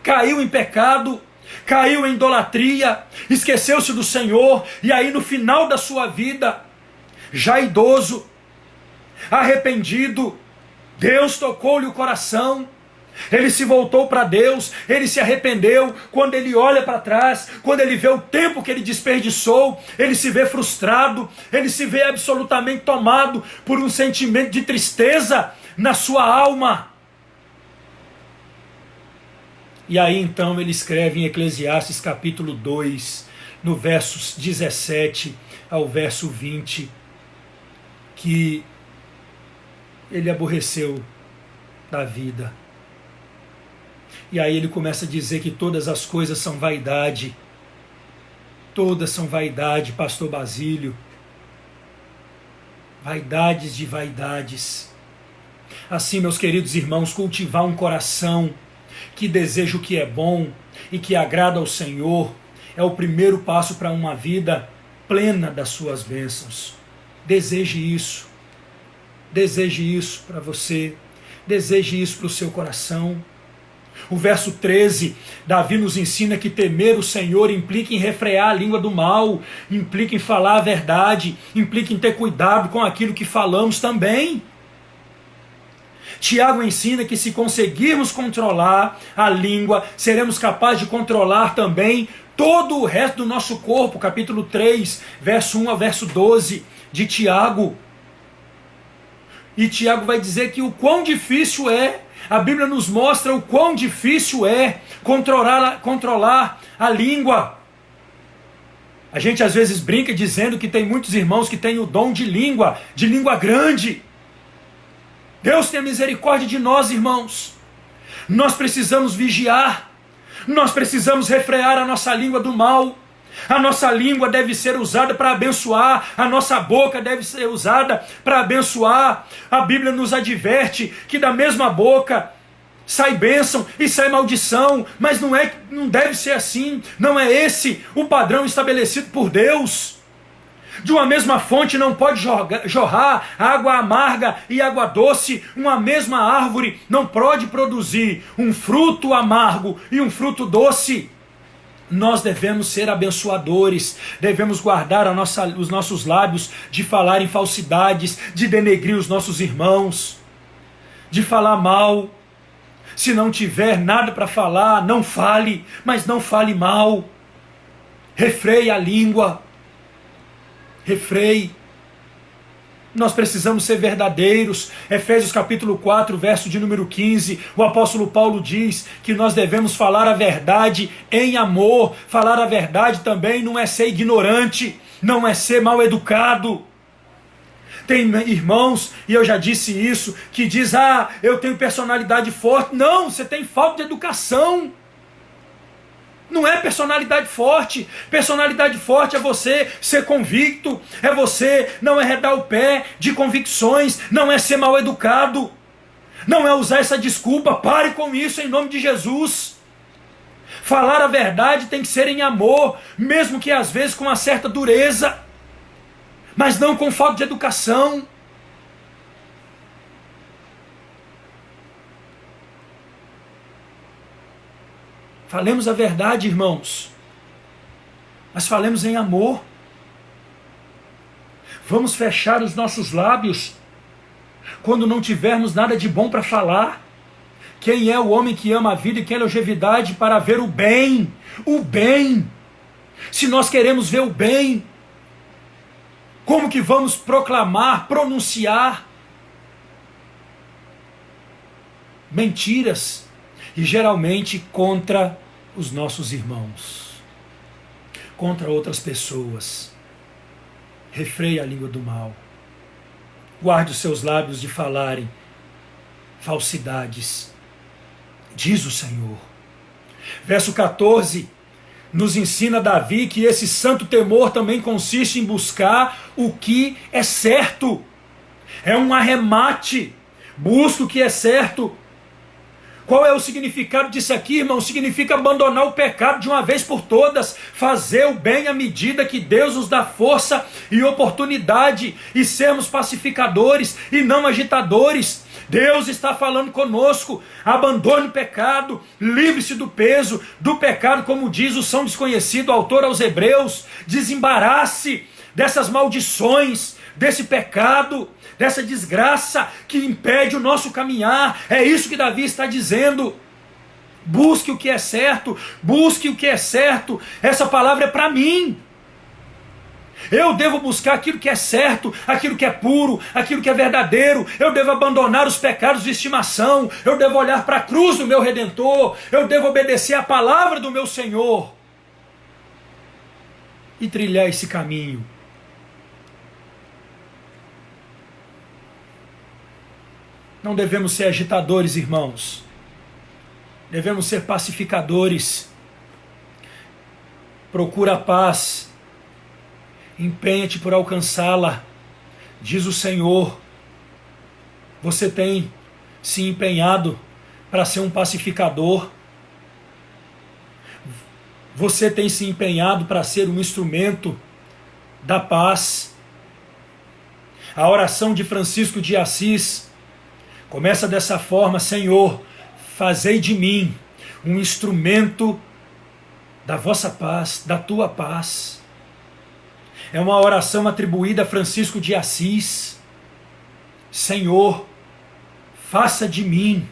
caiu em pecado, caiu em idolatria, esqueceu-se do Senhor, e aí no final da sua vida, já idoso, arrependido, Deus tocou-lhe o coração, ele se voltou para Deus, ele se arrependeu. Quando ele olha para trás, quando ele vê o tempo que ele desperdiçou, ele se vê frustrado, ele se vê absolutamente tomado por um sentimento de tristeza na sua alma. E aí então ele escreve em Eclesiastes capítulo 2, no versos 17 ao verso 20, que ele aborreceu da vida. E aí ele começa a dizer que todas as coisas são vaidade. Todas são vaidade, pastor Basílio. Vaidades de vaidades. Assim, meus queridos irmãos, cultivar um coração que deseja o que é bom e que agrada ao Senhor é o primeiro passo para uma vida plena das suas bênçãos. Deseje isso. Deseje isso para você. Deseje isso para o seu coração. O verso 13, Davi nos ensina que temer o Senhor implica em refrear a língua do mal, implica em falar a verdade, implica em ter cuidado com aquilo que falamos também. Tiago ensina que se conseguirmos controlar a língua, seremos capazes de controlar também todo o resto do nosso corpo. Capítulo 3, verso 1 a verso 12 de Tiago. E Tiago vai dizer que o quão difícil é, a Bíblia nos mostra o quão difícil é controlar a língua. A gente às vezes brinca dizendo que tem muitos irmãos que têm o dom de língua grande. Deus tenha misericórdia de nós, irmãos. Nós precisamos vigiar, nós precisamos refrear a nossa língua do mal. A nossa língua deve ser usada para abençoar, a nossa boca deve ser usada para abençoar. A Bíblia nos adverte que da mesma boca sai bênção e sai maldição, mas não deve ser assim, não é esse o padrão estabelecido por Deus. De uma mesma fonte não pode jorrar água amarga e água doce. Uma mesma árvore não pode produzir um fruto amargo e um fruto doce. Nós devemos ser abençoadores, devemos guardar os nossos lábios de falar em falsidades, de denegrir os nossos irmãos, de falar mal. Se não tiver nada para falar, não fale, mas não fale mal. Refreie a língua. Refreie. Nós precisamos ser verdadeiros. Efésios capítulo 4, verso de número 15, o apóstolo Paulo diz que nós devemos falar a verdade em amor. Falar a verdade também não é ser ignorante, não é ser mal educado. Tem irmãos, e eu já disse isso, que diz, eu tenho personalidade forte. Não, você tem falta de educação. Não é personalidade forte. Personalidade forte é você ser convicto, é você não arredar o pé de convicções, não é ser mal educado, não é usar essa desculpa. Pare com isso em nome de Jesus. Falar a verdade tem que ser em amor, mesmo que às vezes com uma certa dureza, mas não com falta de educação. Falemos a verdade, irmãos, mas falemos em amor. Vamos fechar os nossos lábios quando não tivermos nada de bom para falar. Quem é o homem que ama a vida e quer longevidade para ver o bem? O bem. Se nós queremos ver o bem, como que vamos proclamar, pronunciar mentiras? E geralmente contra os nossos irmãos, contra outras pessoas. Refreie a língua do mal. Guarde os seus lábios de falarem falsidades, diz o Senhor. Verso 14 nos ensina Davi que esse santo temor também consiste em buscar o que é certo. É um arremate. Busca o que é certo. Qual é o significado disso aqui, irmão? Significa abandonar o pecado de uma vez por todas, fazer o bem à medida que Deus nos dá força e oportunidade, e sermos pacificadores e não agitadores. Deus está falando conosco, abandone o pecado, livre-se do peso do pecado, como diz o São Desconhecido, autor aos Hebreus, desembarace dessas maldições, desse pecado, dessa desgraça que impede o nosso caminhar. É isso que Davi está dizendo. Busque o que é certo, busque o que é certo. Essa palavra é para mim. Eu devo buscar aquilo que é certo, aquilo que é puro, aquilo que é verdadeiro. Eu devo abandonar os pecados de estimação. Eu devo olhar para a cruz do meu Redentor. Eu devo obedecer à palavra do meu Senhor e trilhar esse caminho. Não devemos ser agitadores, irmãos. Devemos ser pacificadores. Procura a paz. Empenha-te por alcançá-la. Diz o Senhor. Você tem se empenhado para ser um pacificador? Você tem se empenhado para ser um instrumento da paz? A oração de Francisco de Assis começa dessa forma: Senhor, fazei de mim um instrumento da vossa paz, da tua paz. É uma oração atribuída a Francisco de Assis. Senhor, faça de mim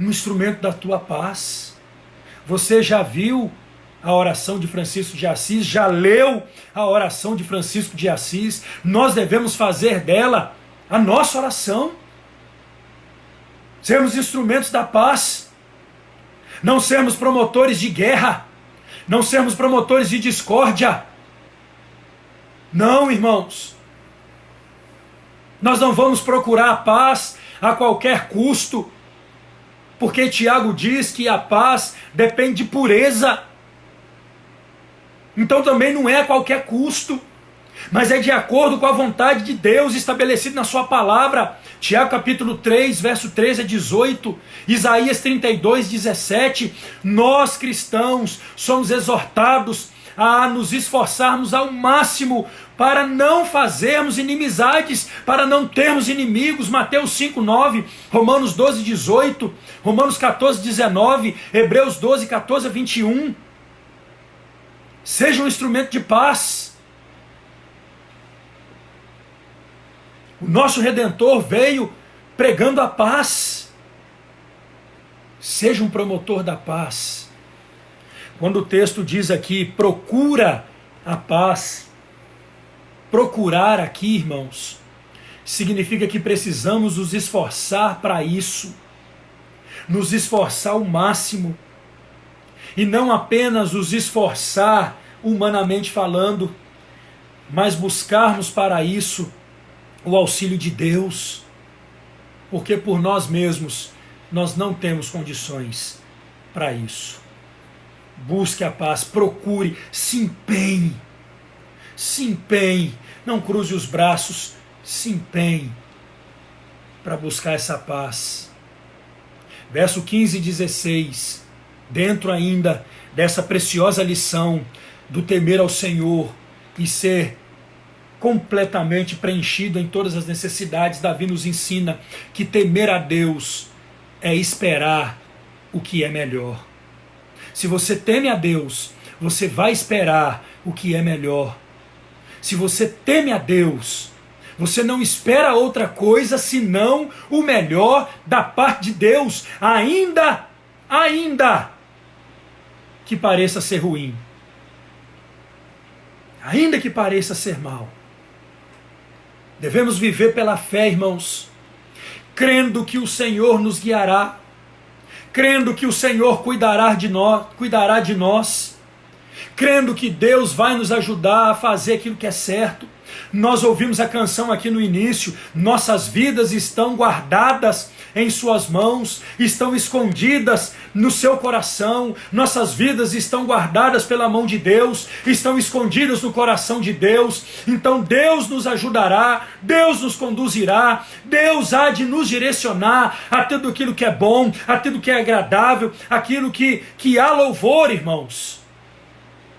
um instrumento da tua paz. Você já viu a oração de Francisco de Assis? Já leu a oração de Francisco de Assis? Nós devemos fazer dela a nossa oração. Sermos instrumentos da paz. Não sermos promotores de guerra. Não sermos promotores de discórdia. Não, irmãos. Nós não vamos procurar a paz a qualquer custo, porque Tiago diz que a paz depende de pureza. Então também não é a qualquer custo, mas é de acordo com a vontade de Deus estabelecida na sua palavra. Tiago capítulo 3, verso 13 a 18, Isaías 32, 17. Nós cristãos somos exortados a nos esforçarmos ao máximo para não fazermos inimizades, para não termos inimigos. Mateus 5, 9, Romanos 12, 18, Romanos 14, 19, Hebreus 12, 14 a 21. Seja um instrumento de paz. O nosso Redentor veio pregando a paz. Seja um promotor da paz. Quando o texto diz aqui, procura a paz, procurar aqui, irmãos, significa que precisamos nos esforçar para isso, nos esforçar ao máximo, e não apenas nos esforçar humanamente falando, mas buscarmos para isso o auxílio de Deus, porque por nós mesmos nós não temos condições para isso. Busque a paz, procure, se empenhe, não cruze os braços, se empenhe para buscar essa paz. Verso 15 e 16, dentro ainda dessa preciosa lição do temer ao Senhor e ser completamente preenchido em todas as necessidades, Davi nos ensina que temer a Deus é esperar o que é melhor. Se você teme a Deus, você vai esperar o que é melhor. Se você teme a Deus, você não espera outra coisa senão o melhor da parte de Deus, ainda que pareça ser ruim, ainda que pareça ser mal. Devemos viver pela fé, irmãos, crendo que o Senhor nos guiará, crendo que o Senhor cuidará de nós, crendo que Deus vai nos ajudar a fazer aquilo que é certo. Nós ouvimos a canção aqui no início, nossas vidas estão guardadas em suas mãos, estão escondidas no seu coração, nossas vidas estão guardadas pela mão de Deus, estão escondidas no coração de Deus. Então Deus nos ajudará, Deus nos conduzirá, Deus há de nos direcionar a tudo aquilo que é bom, a tudo que é agradável, aquilo que há louvor, irmãos.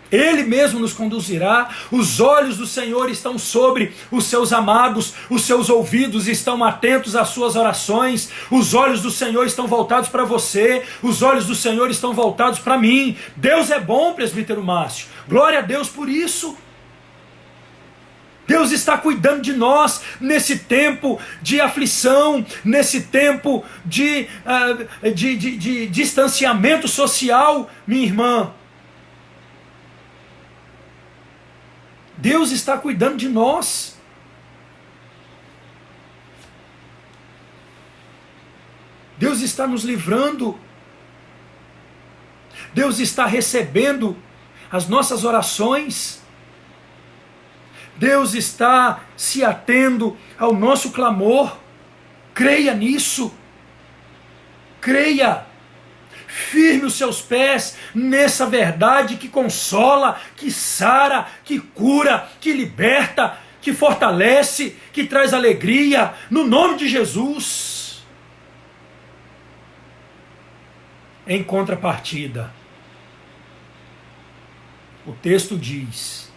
Ele mesmo nos conduzirá. Os olhos do Senhor estão sobre os seus amados, os seus ouvidos estão atentos às suas orações, os olhos do Senhor estão voltados para você, os olhos do Senhor estão voltados para mim. Deus é bom, presbítero Márcio, glória a Deus por isso. Deus está cuidando de nós nesse tempo de aflição, nesse tempo de distanciamento social, minha irmã. Deus está cuidando de nós. Deus está nos livrando. Deus está recebendo as nossas orações. Deus está se atendo ao nosso clamor. Creia nisso. Creia. Firme os seus pés nessa verdade que consola, que sara, que cura, que liberta, que fortalece, que traz alegria, no nome de Jesus. Em contrapartida, o texto diz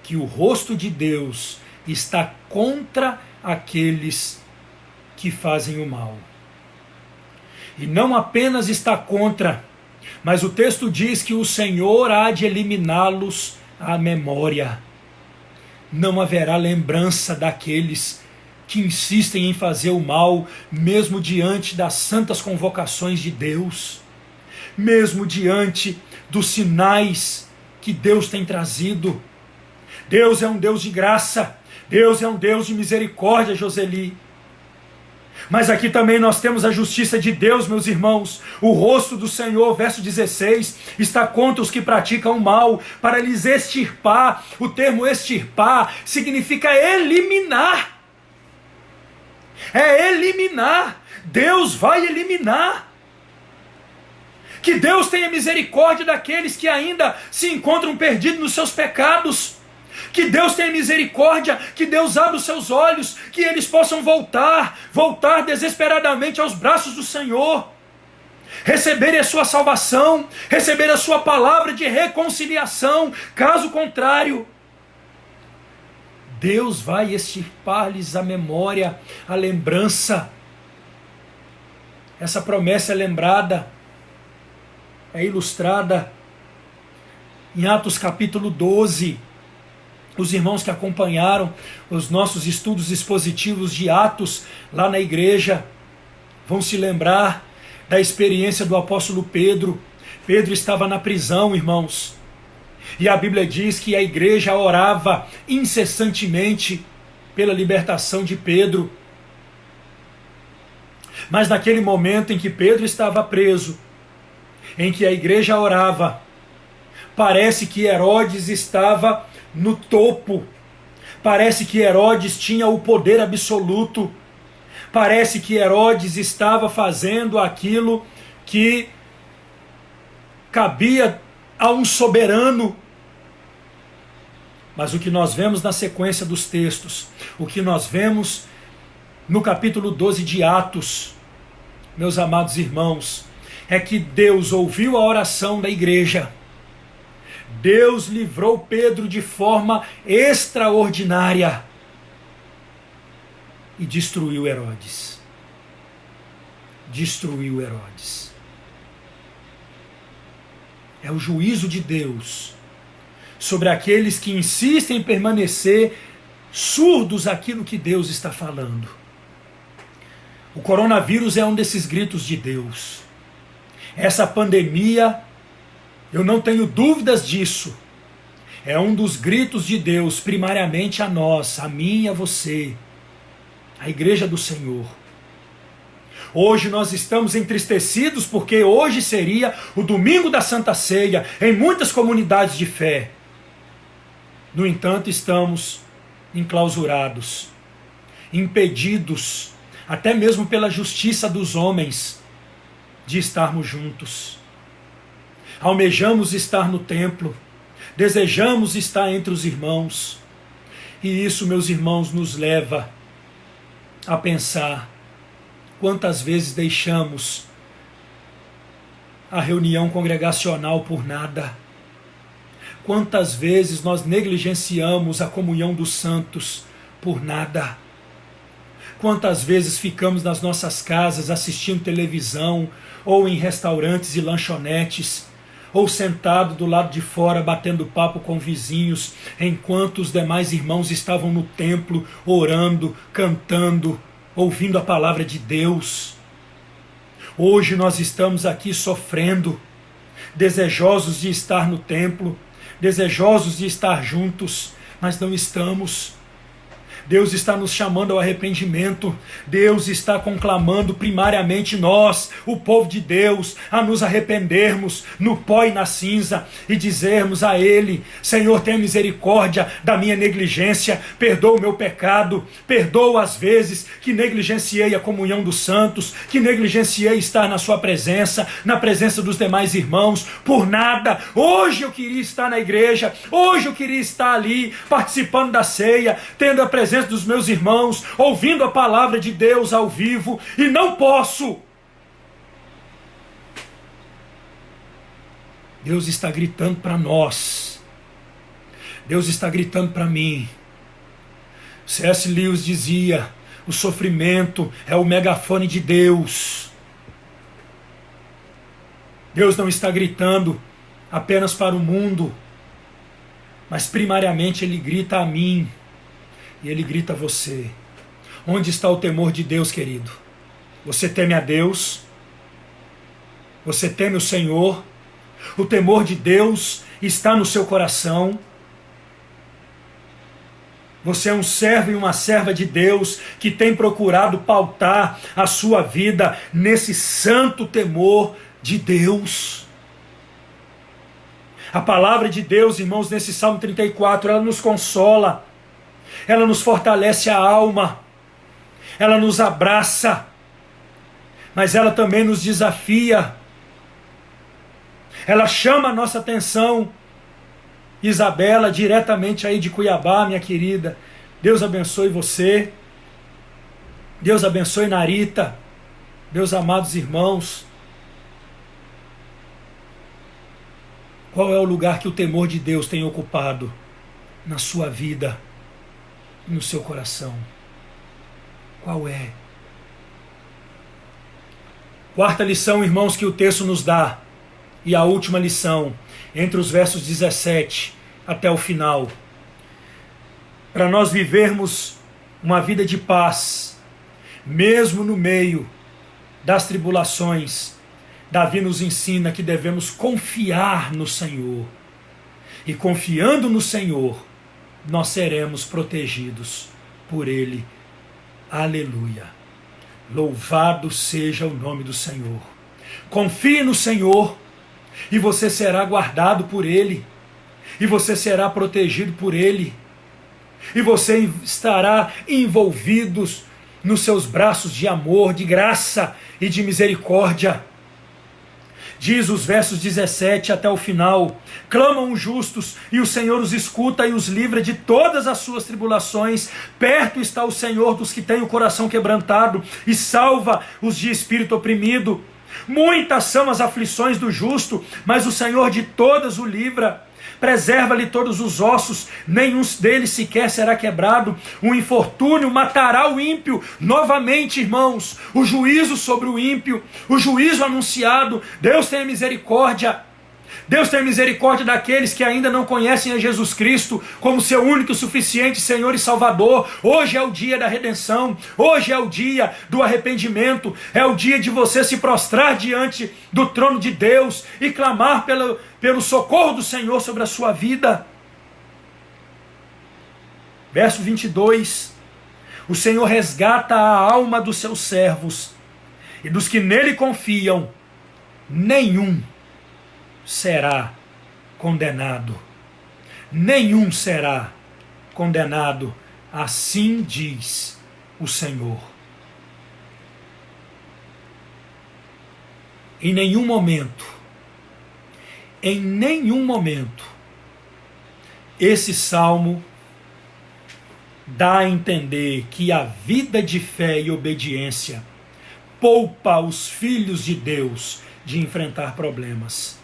que o rosto de Deus está contra aqueles que fazem o mal. E não apenas está contra, mas o texto diz que o Senhor há de eliminá-los à memória. Não haverá lembrança daqueles que insistem em fazer o mal, mesmo diante das santas convocações de Deus, mesmo diante dos sinais que Deus tem trazido. Deus é um Deus de graça, Deus é um Deus de misericórdia, Joseli. Mas aqui também nós temos a justiça de Deus, meus irmãos. O rosto do Senhor, verso 16, está contra os que praticam o mal, para lhes extirpar. O termo extirpar significa eliminar. É eliminar. Deus vai eliminar. Que Deus tenha misericórdia daqueles que ainda se encontram perdidos nos seus pecados. Que Deus tenha misericórdia, que Deus abra os seus olhos, que eles possam voltar desesperadamente aos braços do Senhor, receberem a sua salvação, receber a sua palavra de reconciliação. Caso contrário, Deus vai extirpar-lhes a memória, a lembrança. Essa promessa é lembrada, é ilustrada em Atos capítulo 12. Os irmãos que acompanharam os nossos estudos expositivos de Atos lá na igreja vão se lembrar da experiência do apóstolo Pedro. Pedro estava na prisão, irmãos, e a Bíblia diz que a igreja orava incessantemente pela libertação de Pedro. Mas naquele momento em que Pedro estava preso, em que a igreja orava, parece que Herodes estava no topo. Parece que Herodes tinha o poder absoluto. Parece que Herodes estava fazendo aquilo que cabia a um soberano. Mas o que nós vemos na sequência dos textos, o que nós vemos no capítulo 12 de Atos, meus amados irmãos, é que Deus ouviu a oração da igreja. Deus livrou Pedro de forma extraordinária e destruiu Herodes. Destruiu Herodes. É o juízo de Deus sobre aqueles que insistem em permanecer surdos àquilo que Deus está falando. O coronavírus é um desses gritos de Deus. Essa pandemia, eu não tenho dúvidas disso, é um dos gritos de Deus, primariamente a nós, a mim e a você, a igreja do Senhor. Hoje nós estamos entristecidos porque hoje seria o domingo da Santa Ceia em muitas comunidades de fé. No entanto, estamos enclausurados, impedidos, até mesmo pela justiça dos homens, de estarmos juntos. Almejamos estar no templo, desejamos estar entre os irmãos, e isso, meus irmãos, nos leva a pensar quantas vezes deixamos a reunião congregacional por nada, quantas vezes nós negligenciamos a comunhão dos santos por nada, quantas vezes ficamos nas nossas casas assistindo televisão, ou em restaurantes e lanchonetes, ou sentado do lado de fora batendo papo com vizinhos, enquanto os demais irmãos estavam no templo orando, cantando, ouvindo a palavra de Deus. Hoje nós estamos aqui sofrendo, desejosos de estar no templo, desejosos de estar juntos, mas não estamos. Deus está nos chamando ao arrependimento. Deus está conclamando primariamente nós, o povo de Deus, a nos arrependermos no pó e na cinza e dizermos a Ele: Senhor, tenha misericórdia da minha negligência, perdoa o meu pecado, perdoa as vezes que negligenciei a comunhão dos santos, que negligenciei estar na sua presença, na presença dos demais irmãos, por nada. Hoje eu queria estar na igreja, hoje eu queria estar ali, participando da ceia, tendo a presença dos meus irmãos, ouvindo a palavra de Deus ao vivo, e não posso. Deus está gritando para nós. Deus está gritando para mim. C.S. Lewis dizia: o sofrimento é o megafone de Deus. Deus não está gritando apenas para o mundo, mas primariamente Ele grita a mim. E Ele grita a você. Onde está o temor de Deus, querido? Você teme a Deus? Você teme o Senhor? O temor de Deus está no seu coração? Você é um servo e uma serva de Deus que tem procurado pautar a sua vida nesse santo temor de Deus. A palavra de Deus, irmãos, nesse Salmo 34, ela nos consola, ela nos fortalece a alma, ela nos abraça, mas ela também nos desafia. Ela chama a nossa atenção. Isabela, diretamente aí de Cuiabá, minha querida, Deus abençoe você, Deus abençoe Narita, meus amados irmãos. Qual é o lugar que o temor de Deus tem ocupado na sua vida, no seu coração? Qual é? Quarta lição, irmãos, que o texto nos dá, e a última lição, entre os versos 17 até o final. Para nós vivermos uma vida de paz, mesmo no meio das tribulações, Davi nos ensina que devemos confiar no Senhor. E confiando no Senhor, nós seremos protegidos por Ele. Aleluia! Louvado seja o nome do Senhor. Confie no Senhor e você será guardado por Ele. E você será protegido por Ele. E você estará envolvido nos seus braços de amor, de graça e de misericórdia. Diz os versos 17 até o final: clamam os justos, e o Senhor os escuta e os livra de todas as suas tribulações. Perto está o Senhor dos que têm o coração quebrantado, e salva os de espírito oprimido. Muitas são as aflições do justo, mas o Senhor de todas o livra. Preserva-lhe todos os ossos, nenhum deles sequer será quebrado. O infortúnio matará o ímpio. Novamente, irmãos, o juízo sobre o ímpio, o juízo anunciado. Deus tem misericórdia. Deus tem misericórdia daqueles que ainda não conhecem a Jesus Cristo como seu único e suficiente Senhor e Salvador. Hoje é o dia da redenção, hoje é o dia do arrependimento, é o dia de você se prostrar diante do trono de Deus e clamar pelo socorro do Senhor sobre a sua vida. Verso 22, o Senhor resgata a alma dos seus servos, e dos que nele confiam, nenhum será condenado. Nenhum será condenado, assim diz o Senhor. Em nenhum momento, esse salmo dá a entender que a vida de fé e obediência poupa os filhos de Deus de enfrentar problemas.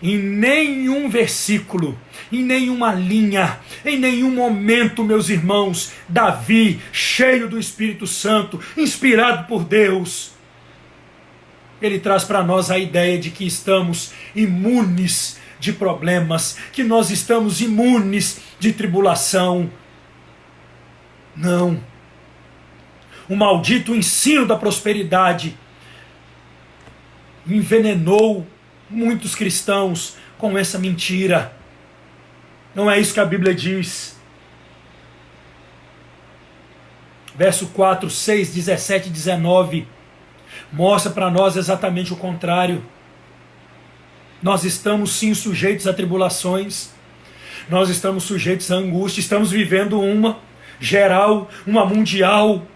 Em nenhum versículo, em nenhuma linha, em nenhum momento, meus irmãos, Davi, cheio do Espírito Santo, inspirado por Deus, ele traz para nós a ideia de que estamos imunes de problemas, que nós estamos imunes de tribulação. Não. O maldito ensino da prosperidade envenenou muitos cristãos com essa mentira. Não é isso que a Bíblia diz. Verso 4, 6, 17 e 19 mostra para nós exatamente o contrário. Nós estamos sim sujeitos a tribulações, nós estamos sujeitos a angústia, estamos vivendo uma geral, uma mundial.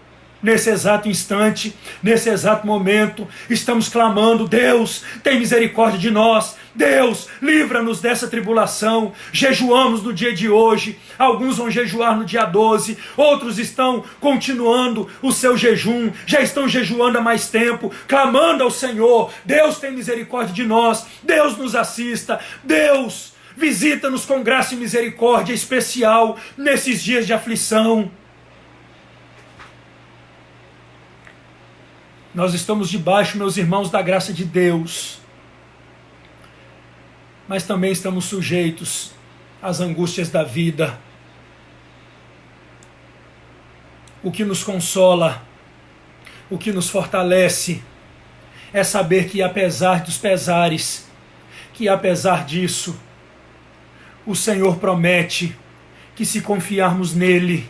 Nesse exato instante, nesse exato momento, estamos clamando: Deus, tem misericórdia de nós. Deus, livra-nos dessa tribulação. Jejuamos no dia de hoje. Alguns vão jejuar no dia 12. Outros estão continuando o seu jejum. Já estão jejuando há mais tempo, clamando ao Senhor: Deus, tem misericórdia de nós. Deus, nos assista. Deus, visita-nos com graça e misericórdia especial nesses dias de aflição. Nós estamos debaixo, meus irmãos, da graça de Deus, mas também estamos sujeitos às angústias da vida. O que nos consola, o que nos fortalece, é saber que apesar dos pesares, que apesar disso, o Senhor promete que se confiarmos nele,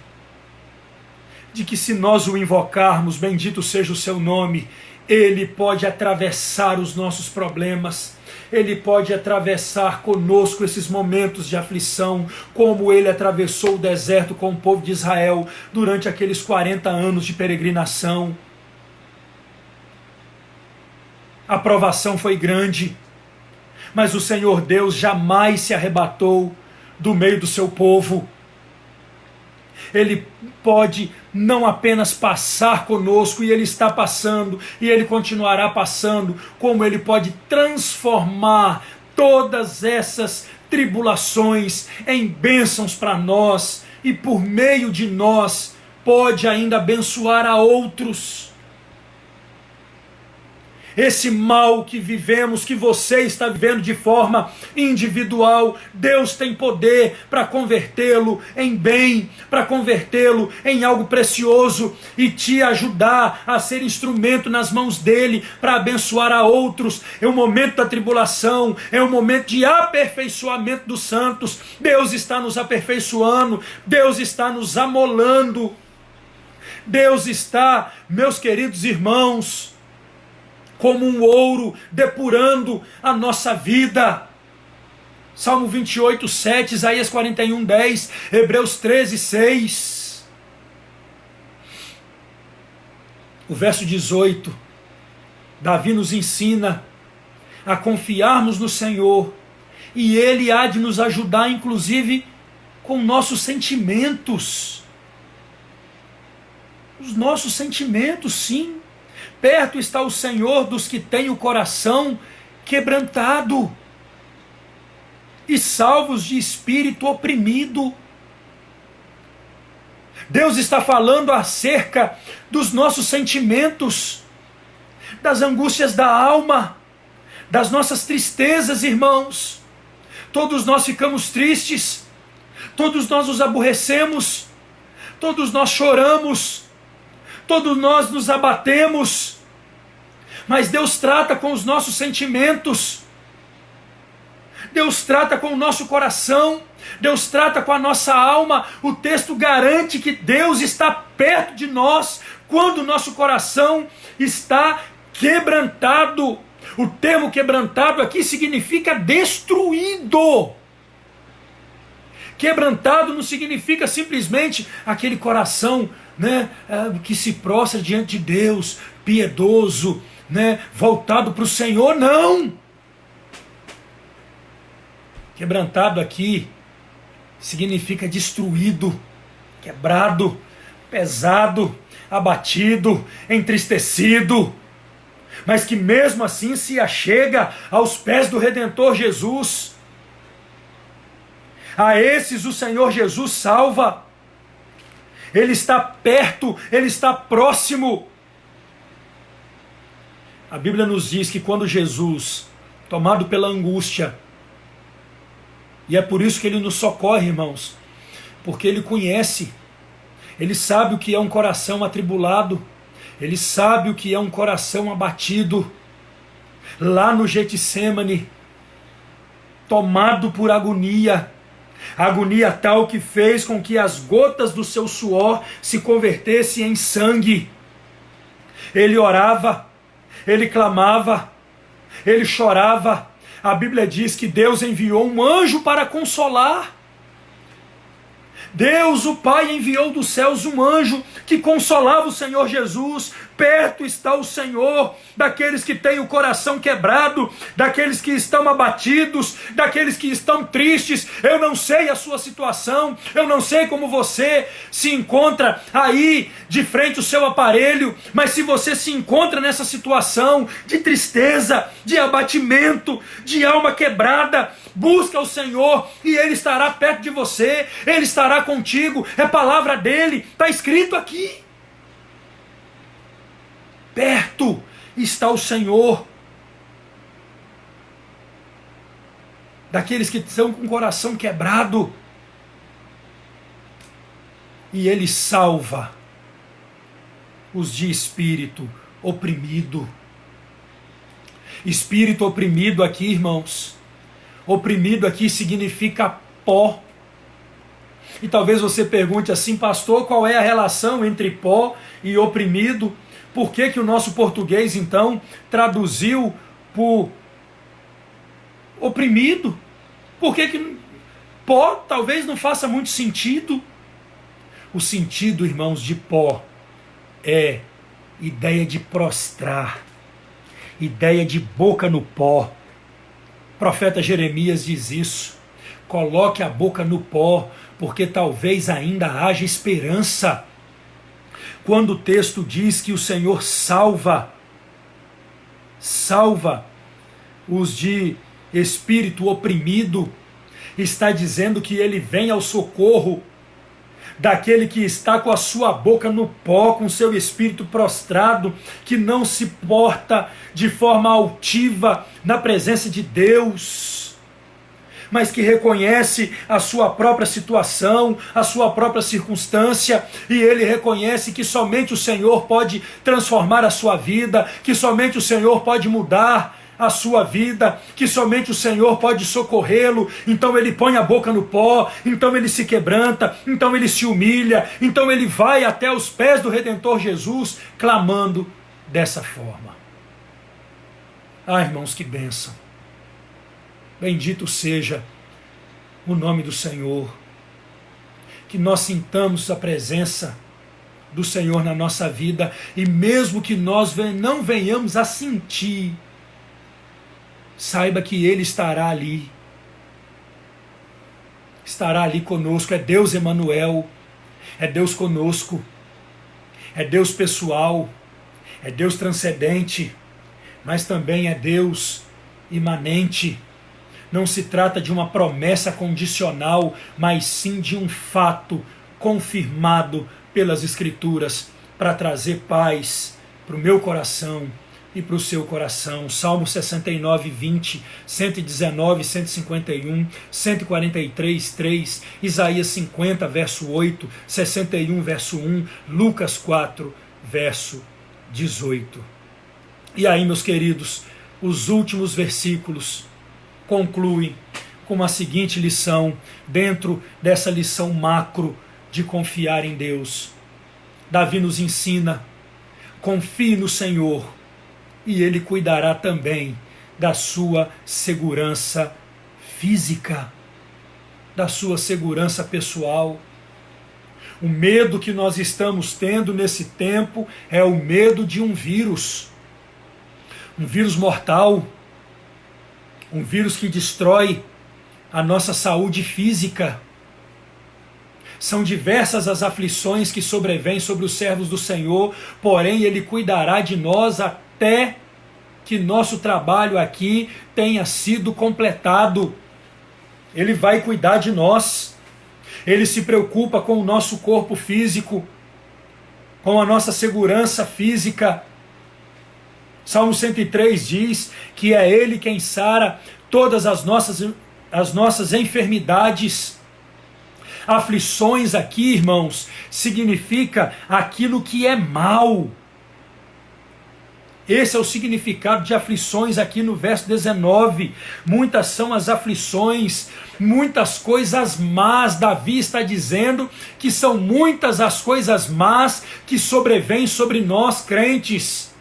de que se nós o invocarmos, bendito seja o seu nome, ele pode atravessar os nossos problemas, ele pode atravessar conosco esses momentos de aflição, como ele atravessou o deserto com o povo de Israel durante aqueles 40 anos de peregrinação. A provação foi grande, mas o Senhor Deus jamais se arrebatou do meio do seu povo. Ele pode não apenas passar conosco, e Ele está passando, e Ele continuará passando, como Ele pode transformar todas essas tribulações em bênçãos para nós, e por meio de nós pode ainda abençoar a outros. Esse mal que vivemos, que você está vivendo de forma individual, Deus tem poder para convertê-lo em bem, para convertê-lo em algo precioso e te ajudar a ser instrumento nas mãos dele para abençoar a outros. É o momento da tribulação, é o momento de aperfeiçoamento dos santos. Deus está nos aperfeiçoando, Deus está nos amolando, Deus está, meus queridos irmãos, como um ouro, depurando a nossa vida. Salmo 28, 7, Isaías 41, 10, Hebreus 13, 6. O verso 18, Davi nos ensina a confiarmos no Senhor, e Ele há de nos ajudar, inclusive, com nossos sentimentos. Os nossos sentimentos, sim. Perto está o Senhor dos que têm o coração quebrantado e salvos de espírito oprimido. Deus está falando acerca dos nossos sentimentos, das angústias da alma, das nossas tristezas, irmãos. Todos nós ficamos tristes, todos nós nos aborrecemos, todos nós choramos, todos nós nos abatemos, mas Deus trata com os nossos sentimentos, Deus trata com o nosso coração, Deus trata com a nossa alma. O texto garante que Deus está perto de nós quando o nosso coração está quebrantado. O termo quebrantado aqui significa destruído. Quebrantado não significa simplesmente aquele coração, né, que se prostra diante de Deus, piedoso, né, voltado para o Senhor, não. Quebrantado aqui significa destruído, quebrado, pesado, abatido, entristecido, mas que mesmo assim se achega aos pés do Redentor Jesus. A esses o Senhor Jesus salva. Ele está perto, Ele está próximo. A Bíblia nos diz que quando Jesus, tomado pela angústia, e é por isso que Ele nos socorre, irmãos, porque Ele conhece, Ele sabe o que é um coração atribulado, Ele sabe o que é um coração abatido. Lá no Getsêmani, tomado por agonia tal que fez com que as gotas do seu suor se convertessem em sangue. Ele orava, ele clamava, ele chorava. A Bíblia diz que Deus enviou um anjo para consolar. Deus, o Pai, enviou dos céus um anjo que consolava o Senhor Jesus. Perto está o Senhor daqueles que têm o coração quebrado, daqueles que estão abatidos, daqueles que estão tristes. Eu não sei a sua situação, eu não sei como você se encontra aí de frente ao seu aparelho, mas se você se encontra nessa situação de tristeza, de abatimento, de alma quebrada, busca o Senhor e Ele estará perto de você, Ele estará contigo. É palavra dEle, está escrito aqui. Perto está o Senhor daqueles que estão com o coração quebrado, e Ele salva os de espírito oprimido. Espírito oprimido aqui, irmãos, oprimido aqui significa pó. E talvez você pergunte assim, pastor, qual é a relação entre pó e oprimido? Por que que o nosso português, então, traduziu por oprimido? Por que que pó talvez não faça muito sentido? O sentido, irmãos, de pó é ideia de prostrar, ideia de boca no pó. O profeta Jeremias diz isso. Coloque a boca no pó, porque talvez ainda haja esperança. Quando o texto diz que o Senhor salva os de espírito oprimido, está dizendo que ele vem ao socorro daquele que está com a sua boca no pó, com seu espírito prostrado, que não se porta de forma altiva na presença de Deus, mas que reconhece a sua própria situação, a sua própria circunstância, e ele reconhece que somente o Senhor pode transformar a sua vida, que somente o Senhor pode mudar a sua vida, que somente o Senhor pode socorrê-lo. Então ele põe a boca no pó, então ele se quebranta, então ele se humilha, então ele vai até os pés do Redentor Jesus, clamando dessa forma. Ah, irmãos, que bênção! Bendito seja o nome do Senhor, que nós sintamos a presença do Senhor na nossa vida, e mesmo que nós não venhamos a sentir, saiba que Ele estará ali conosco. É Deus Emanuel, é Deus conosco, é Deus pessoal, é Deus transcendente, mas também é Deus imanente. Não se trata de uma promessa condicional, mas sim de um fato confirmado pelas Escrituras para trazer paz para o meu coração e para o seu coração. Salmo 69, 20, 119, 151, 143, 3, Isaías 50, verso 8, 61, verso 1, Lucas 4, verso 18. E aí, meus queridos, os últimos versículos concluem com a seguinte lição, dentro dessa lição macro de confiar em Deus. Davi nos ensina: confie no Senhor, e Ele cuidará também da sua segurança física, da sua segurança pessoal. O medo que nós estamos tendo nesse tempo é o medo de um vírus mortal, um vírus que destrói a nossa saúde física. São diversas as aflições que sobrevêm sobre os servos do Senhor, porém Ele cuidará de nós até que nosso trabalho aqui tenha sido completado. Ele vai cuidar de nós. Ele se preocupa com o nosso corpo físico, com a nossa segurança física. Salmo 103 diz que é Ele quem sara todas as nossas enfermidades. Aflições aqui, irmãos, significa aquilo que é mal. Esse é o significado de aflições aqui no verso 19. Muitas são as aflições, muitas coisas más. Davi está dizendo que são muitas as coisas más que sobrevêm sobre nós crentes.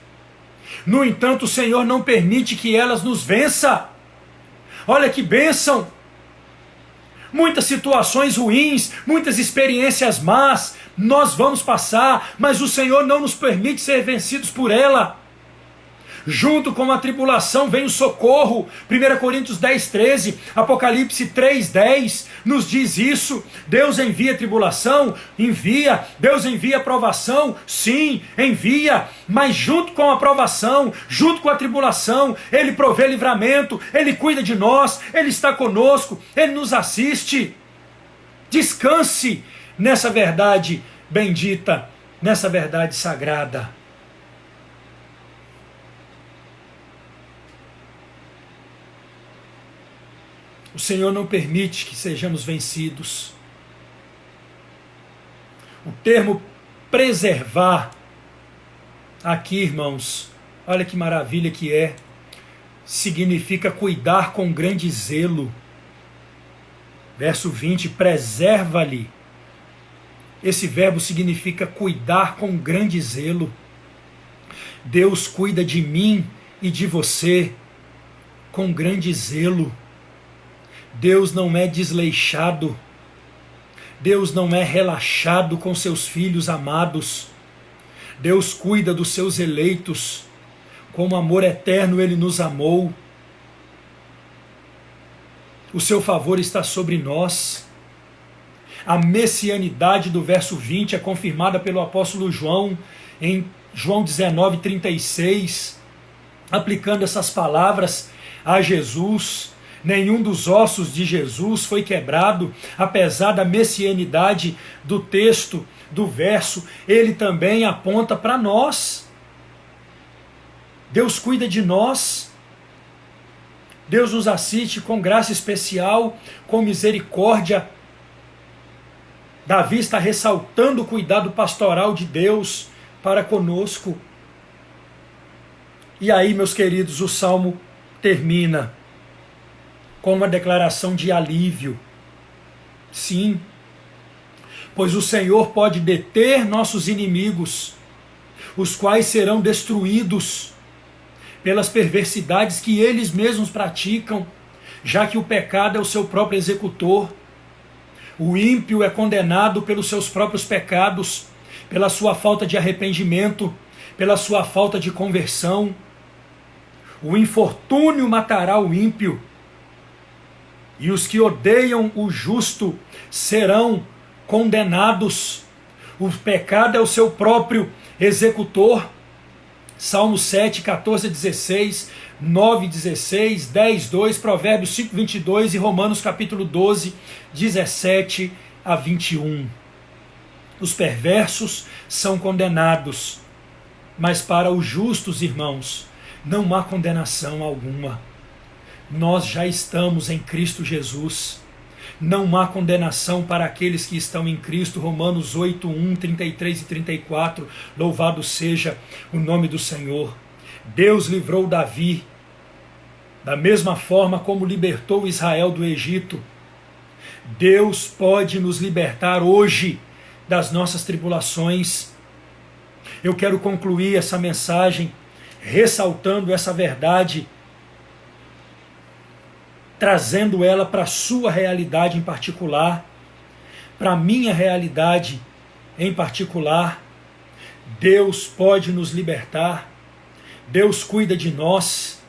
No entanto, o Senhor não permite que elas nos vençam. Olha que bênção! Muitas situações ruins, muitas experiências más, nós vamos passar, mas o Senhor não nos permite ser vencidos por ela. Junto com a tribulação vem o socorro. 1 Coríntios 10, 13, Apocalipse 3, 10 nos diz isso. Deus envia tribulação? Envia. Deus envia provação? Sim, envia. Mas junto com a provação, junto com a tribulação, Ele provê livramento, Ele cuida de nós, Ele está conosco, Ele nos assiste. Descanse nessa verdade bendita, nessa verdade sagrada. O Senhor não permite que sejamos vencidos. O termo preservar Aqui, irmãos, olha que maravilha que é. Significa cuidar com grande zelo. Verso 20, preserva-lhe. Esse verbo significa cuidar com grande zelo. Deus cuida de mim e de você com grande zelo. Deus não é desleixado. Deus não é relaxado com seus filhos amados. Deus cuida dos seus eleitos. Com amor eterno Ele nos amou. O seu favor está sobre nós. A messianidade do verso 20 é confirmada pelo apóstolo João em João 19:36, aplicando essas palavras a Jesus. Nenhum dos ossos de Jesus foi quebrado, apesar da messianidade do texto, do verso, ele também aponta para nós. Deus cuida de nós. Deus nos assiste com graça especial, com misericórdia. Davi está ressaltando o cuidado pastoral de Deus para conosco. E aí, meus queridos, o Salmo termina com uma declaração de alívio. Sim, pois o Senhor pode deter nossos inimigos, os quais serão destruídos pelas perversidades que eles mesmos praticam, já que o pecado é o seu próprio executor. O ímpio é condenado pelos seus próprios pecados, pela sua falta de arrependimento, pela sua falta de conversão. O infortúnio matará o ímpio, e os que odeiam o justo serão condenados. O pecado é o seu próprio executor. Salmo 7, 14 a 16, 9, 16, 10, 2, Provérbios 5, 22 e Romanos capítulo 12, 17 a 21. Os perversos são condenados, mas para os justos, irmãos, não há condenação alguma. Nós já estamos em Cristo Jesus. Não há condenação para aqueles que estão em Cristo. Romanos 8, 1, 33 e 34. Louvado seja o nome do Senhor. Deus livrou Davi da mesma forma como libertou Israel do Egito. Deus pode nos libertar hoje das nossas tribulações. Eu quero concluir essa mensagem ressaltando essa verdade, trazendo ela para a sua realidade em particular, para a minha realidade em particular. Deus pode nos libertar. Deus cuida de nós.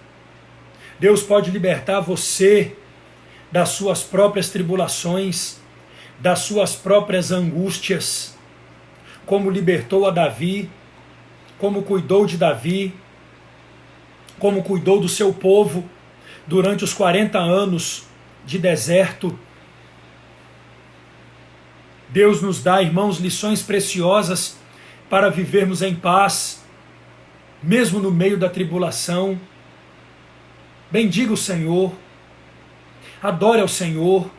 Deus pode libertar você das suas próprias tribulações, das suas próprias angústias, como libertou a Davi, como cuidou de Davi, como cuidou do seu povo durante os 40 anos de deserto. Deus nos dá, irmãos, lições preciosas para vivermos em paz, mesmo no meio da tribulação. Bendiga o Senhor, adore ao Senhor,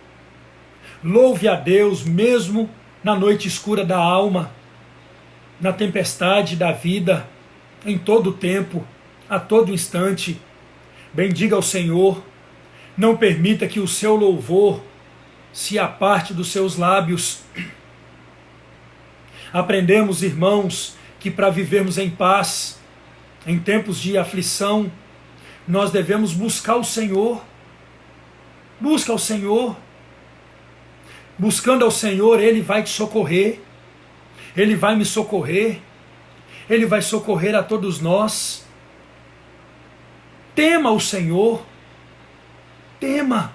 louve a Deus mesmo na noite escura da alma, na tempestade da vida, em todo o tempo, a todo instante. Bendiga ao Senhor, não permita que o seu louvor se aparte dos seus lábios. Aprendemos, irmãos, que para vivermos em paz, em tempos de aflição, nós devemos buscar o Senhor. Busca o Senhor. Buscando ao Senhor, Ele vai te socorrer. Ele vai me socorrer. Ele vai socorrer a todos nós. Tema o Senhor. Tema.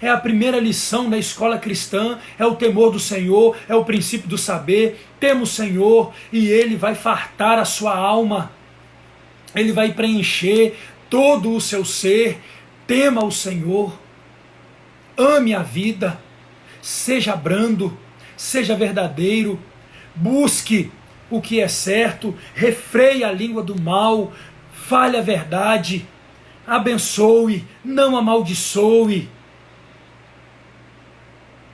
É a primeira lição da escola cristã, é o temor do Senhor, é o princípio do saber. Tema o Senhor e Ele vai fartar a sua alma. Ele vai preencher todo o seu ser. Tema o Senhor. Ame a vida. Seja brando. Seja verdadeiro. Busque o que é certo. Refreie a língua do mal. Fale a verdade. Abençoe. Não amaldiçoe.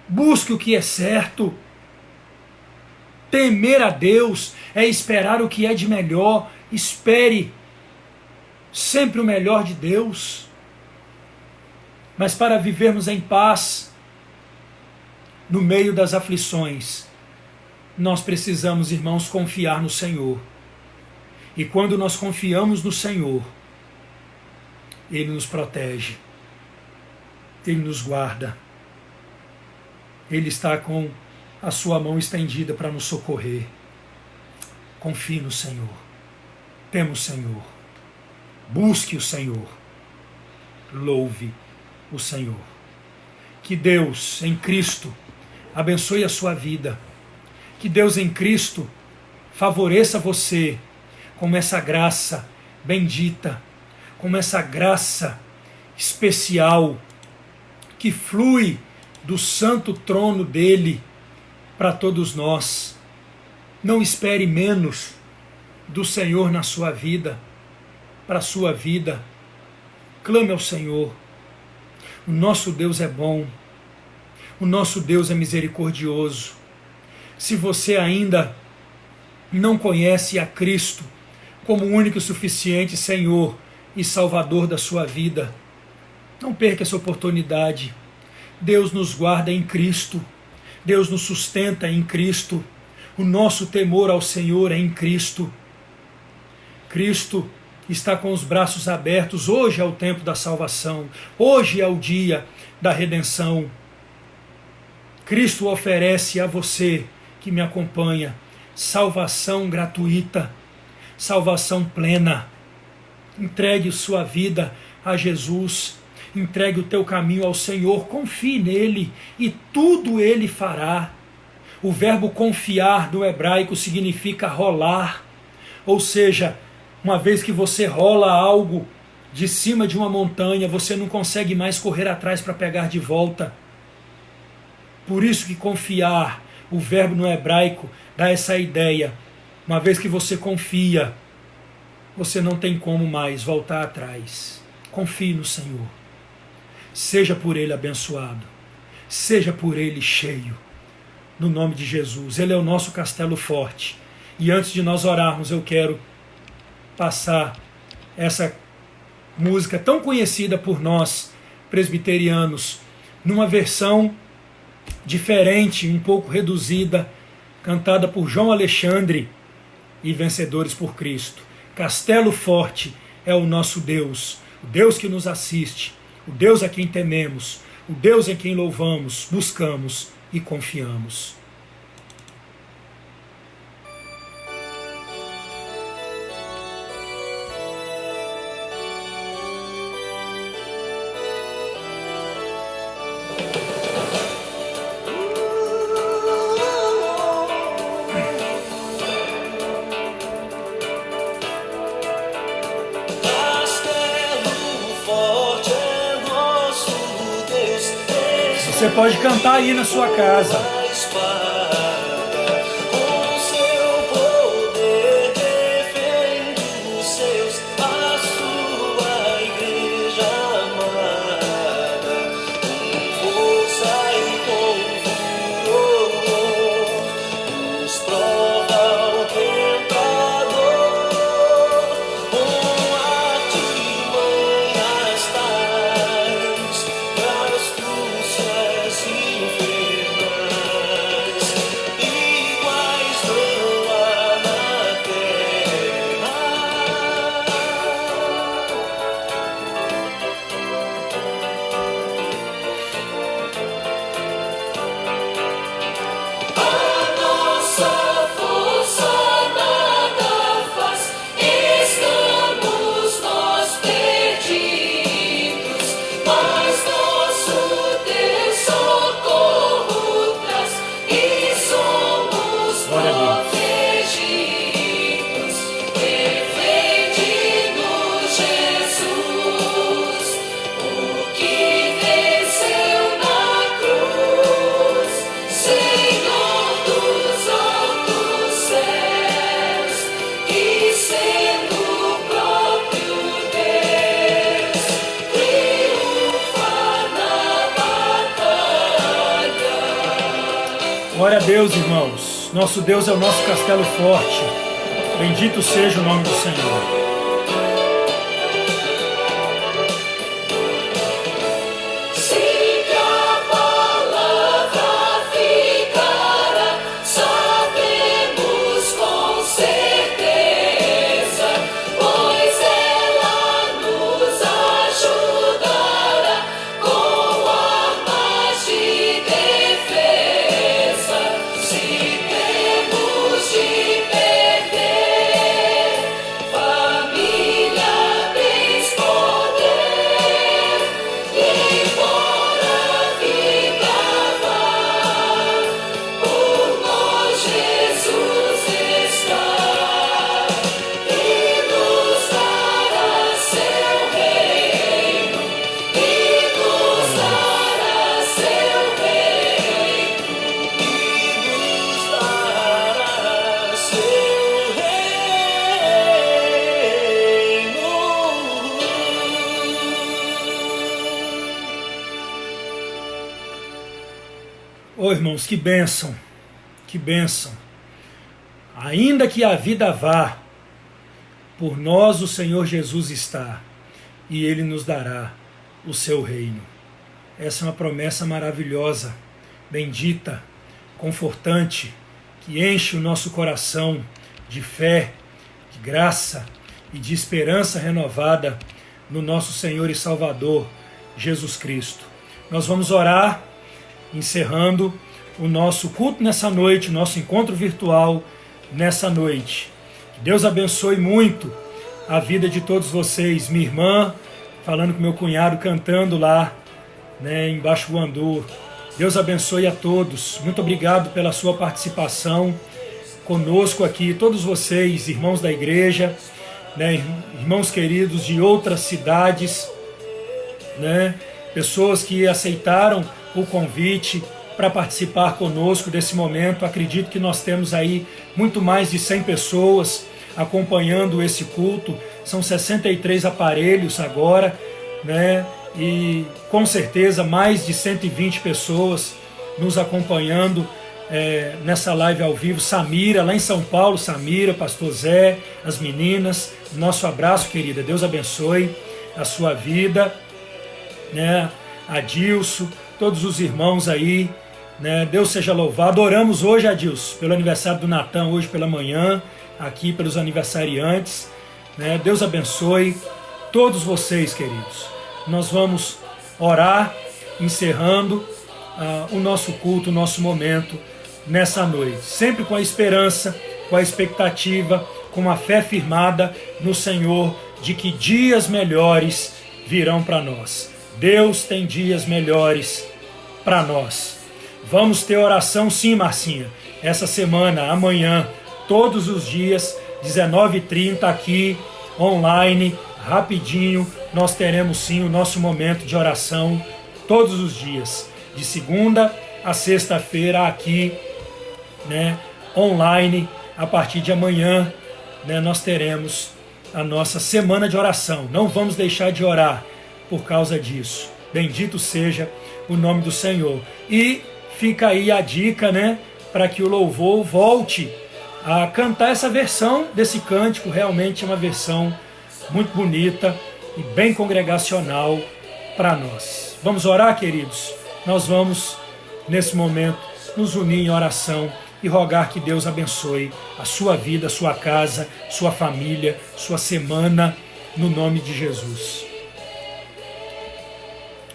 Busque o que é certo. Temer a Deus é esperar o que é de melhor. Espere sempre o melhor de Deus. Mas para vivermos em paz, no meio das aflições, nós precisamos, irmãos, confiar no Senhor. E quando nós confiamos no Senhor, Ele nos protege, Ele nos guarda, Ele está com a sua mão estendida para nos socorrer. Confie no Senhor, teme o Senhor, busque o Senhor, louve o Senhor. Que Deus em Cristo abençoe a sua vida. Que Deus em Cristo favoreça você com essa graça bendita, com essa graça especial que flui do santo trono dele para todos nós. Não espere menos do Senhor na sua vida, para a sua vida. Clame ao Senhor. O nosso Deus é bom, o nosso Deus é misericordioso. Se você ainda não conhece a Cristo como o único e suficiente Senhor e Salvador da sua vida, não perca essa oportunidade. Deus nos guarda em Cristo, Deus nos sustenta em Cristo, o nosso temor ao Senhor é em Cristo. Cristo está com os braços abertos. Hoje é o tempo da salvação, hoje é o dia da redenção. Cristo oferece a você que me acompanha salvação gratuita, salvação plena. Entregue sua vida a Jesus, entregue o teu caminho ao Senhor, confie nele e tudo ele fará. O verbo confiar no hebraico significa rolar, ou seja, uma vez que você rola algo de cima de uma montanha, você não consegue mais correr atrás para pegar de volta. Por isso que confiar, o verbo no hebraico dá essa ideia. Uma vez que você confia, você não tem como mais voltar atrás. Confie no Senhor. Seja por Ele abençoado. Seja por Ele cheio. No nome de Jesus. Ele é o nosso castelo forte. E antes de nós orarmos, eu quero passar essa música tão conhecida por nós, presbiterianos, numa versão diferente, um pouco reduzida, cantada por João Alexandre e Vencedores por Cristo. Castelo forte é o nosso Deus, o Deus que nos assiste, o Deus a quem tememos, o Deus em quem louvamos, buscamos e confiamos. Você pode cantar aí na sua casa. Glória a Deus, irmãos. Deus. Nosso Deus é o nosso castelo forte. Bendito seja o nome do Senhor. Oh, irmãos, que bênção, que bênção. Ainda que a vida vá, por nós o Senhor Jesus está, e Ele nos dará o seu reino. Essa é uma promessa maravilhosa, bendita, confortante, que enche o nosso coração de fé, de graça e de esperança renovada no nosso Senhor e Salvador, Jesus Cristo. Nós vamos orar, encerrando o nosso culto nessa noite, o nosso encontro virtual nessa noite. Que Deus abençoe muito a vida de todos vocês. Minha irmã falando com meu cunhado, cantando lá, né, em Baixo Guandu. Deus abençoe a todos. Muito obrigado pela sua participação conosco aqui, todos vocês, irmãos da igreja, né, irmãos queridos de outras cidades, né, pessoas que aceitaram o convite para participar conosco desse momento. Acredito que nós temos aí muito mais de 100 pessoas acompanhando esse culto. São 63 aparelhos agora, né? E com certeza mais de 120 pessoas nos acompanhando nessa live ao vivo. Samira, lá em São Paulo, Samira, Pastor Zé, as meninas, nosso abraço, querida. Deus abençoe a sua vida, né? Adilson, todos os irmãos aí, né? Deus seja louvado. Oramos hoje, Adilson, pelo aniversário do Natan, hoje pela manhã, aqui pelos aniversariantes, né? Deus abençoe todos vocês, queridos. Nós vamos orar, encerrando o nosso culto, o nosso momento nessa noite, sempre com a esperança, com a expectativa, com a fé firmada no Senhor, de que dias melhores virão para nós. Deus tem dias melhores para nós. Vamos ter oração sim, Marcinha, essa semana, amanhã, todos os dias, 19h30 aqui, online, rapidinho, nós teremos sim o nosso momento de oração, todos os dias, de segunda a sexta-feira aqui, né, online, a partir de amanhã, né, nós teremos a nossa semana de oração. Não vamos deixar de orar por causa disso. Bendito seja o nome do Senhor. E fica aí a dica, né, para que o louvor volte a cantar essa versão desse cântico. Realmente é uma versão muito bonita e bem congregacional para nós. Vamos orar, queridos? Nós vamos, nesse momento, nos unir em oração e rogar que Deus abençoe a sua vida, a sua casa, sua família, sua semana, no nome de Jesus.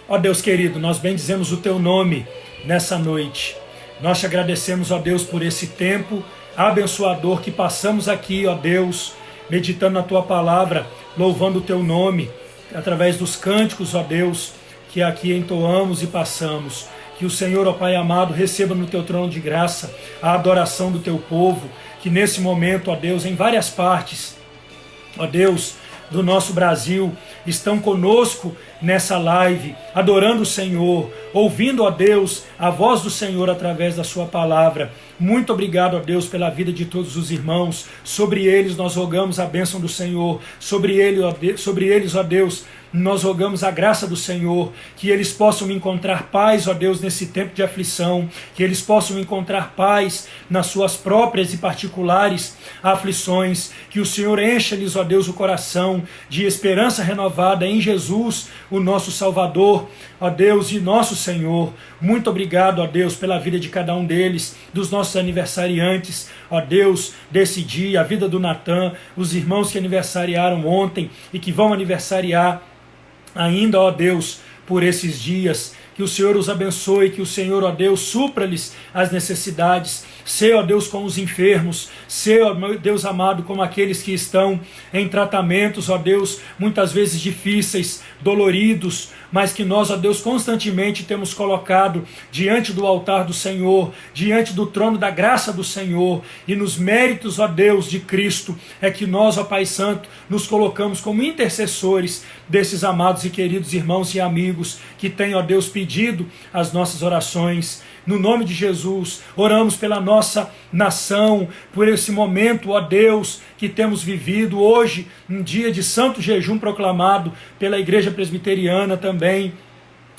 Ó Deus querido, nós bendizemos o Teu nome nessa noite. Nós te agradecemos, ó Deus, por esse tempo abençoador que passamos aqui, ó Deus, meditando na Tua palavra, louvando o Teu nome, através dos cânticos, ó Deus, que aqui entoamos e passamos. Que o Senhor, ó Pai amado, receba no Teu trono de graça a adoração do Teu povo, que nesse momento, ó Deus, em várias partes, ó Deus, do nosso Brasil, estão conosco nessa live, adorando o Senhor, ouvindo, ó Deus, a voz do Senhor através da Sua palavra. Muito obrigado, ó Deus, pela vida de todos os irmãos. Sobre eles nós rogamos a bênção do Senhor. Sobre eles, ó Deus, nós rogamos a graça do Senhor, que eles possam encontrar paz, ó Deus, nesse tempo de aflição, que eles possam encontrar paz nas suas próprias e particulares aflições, que o Senhor encha-lhes, ó Deus, o coração de esperança renovada em Jesus, o nosso Salvador, ó Deus e nosso Senhor. Muito obrigado, ó Deus, pela vida de cada um deles, dos nossos aniversariantes, ó Deus, desse dia, a vida do Natan, os irmãos que aniversariaram ontem e que vão aniversariar ainda, ó Deus, por esses dias. Que o Senhor os abençoe, que o Senhor, ó Deus, supra-lhes as necessidades. Sê, ó Deus, com os enfermos, sê, ó meu Deus amado, como aqueles que estão em tratamentos, ó Deus, muitas vezes difíceis, doloridos, mas que nós, ó Deus, constantemente temos colocado diante do altar do Senhor, diante do trono da graça do Senhor, e nos méritos, ó Deus, de Cristo, é que nós, ó Pai Santo, nos colocamos como intercessores desses amados e queridos irmãos e amigos que têm, ó Deus, pedido as nossas orações. No nome de Jesus, oramos pela nossa nação, por esse momento, ó Deus, que temos vivido hoje, um dia de santo jejum proclamado pela Igreja Presbiteriana também.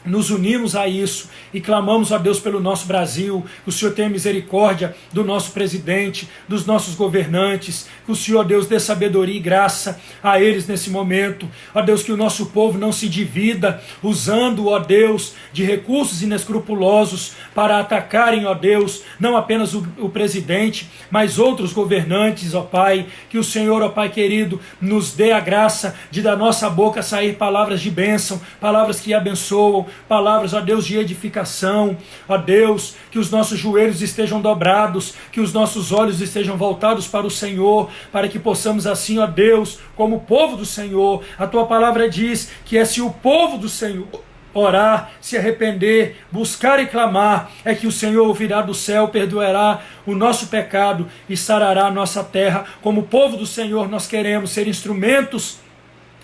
Nos unimos a isso e clamamos a Deus pelo nosso Brasil, que o Senhor tenha misericórdia do nosso presidente, dos nossos governantes, que o Senhor, Deus, dê sabedoria e graça a eles nesse momento. Ó Deus, que o nosso povo não se divida, usando, ó Deus, de recursos inescrupulosos para atacarem, ó Deus, não apenas o presidente, mas outros governantes, ó Pai. Que o Senhor, ó Pai querido, nos dê a graça de da nossa boca sair palavras de bênção, palavras que abençoam, palavras, ó Deus, de edificação. Ó Deus, que os nossos joelhos estejam dobrados, que os nossos olhos estejam voltados para o Senhor, para que possamos assim, ó Deus, como povo do Senhor, a Tua palavra diz que é se o povo do Senhor orar, se arrepender, buscar e clamar, é que o Senhor ouvirá do céu, perdoará o nosso pecado e sarará a nossa terra. Como povo do Senhor, nós queremos ser instrumentos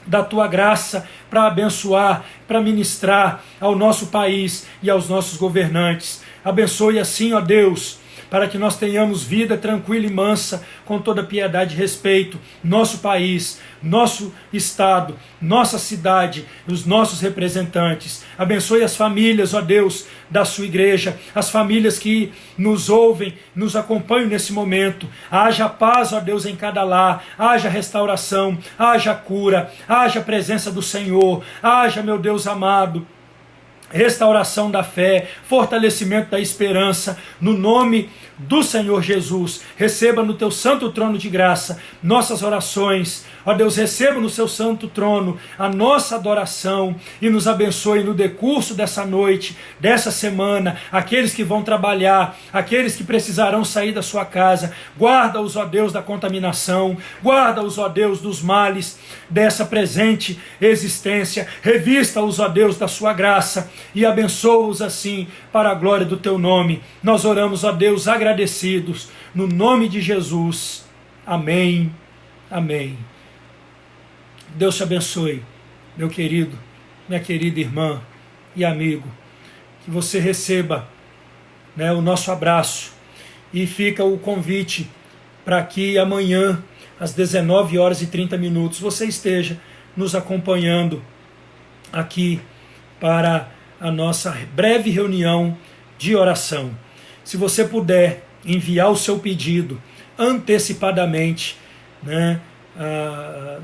da Tua graça para abençoar, para ministrar ao nosso país e aos nossos governantes. Abençoe assim, ó Deus, para que nós tenhamos vida tranquila e mansa, com toda piedade e respeito, nosso país, nosso estado, nossa cidade, os nossos representantes. Abençoe as famílias, ó Deus, da sua igreja, as famílias que nos ouvem, nos acompanham nesse momento. Haja paz, ó Deus, em cada lar, haja restauração, haja cura, haja presença do Senhor, haja, meu Deus amado, restauração da fé, fortalecimento da esperança, no nome do Senhor Jesus. Receba no Teu santo trono de graça nossas orações, ó Deus, receba no Seu santo trono a nossa adoração e nos abençoe no decurso dessa noite, dessa semana, aqueles que vão trabalhar, aqueles que precisarão sair da sua casa, guarda-os, ó Deus, da contaminação, guarda-os, ó Deus, dos males dessa presente existência, revista-os, ó Deus, da sua graça e abençoa-os assim para a glória do Teu nome. Nós oramos, ó Deus, agradecidos, no nome de Jesus. Amém, amém. Deus te abençoe, meu querido, minha querida irmã e amigo. Que você receba, né, o nosso abraço. E fica o convite para que amanhã, às 19h30, você esteja nos acompanhando aqui para a nossa breve reunião de oração. Se você puder enviar o seu pedido antecipadamente, né,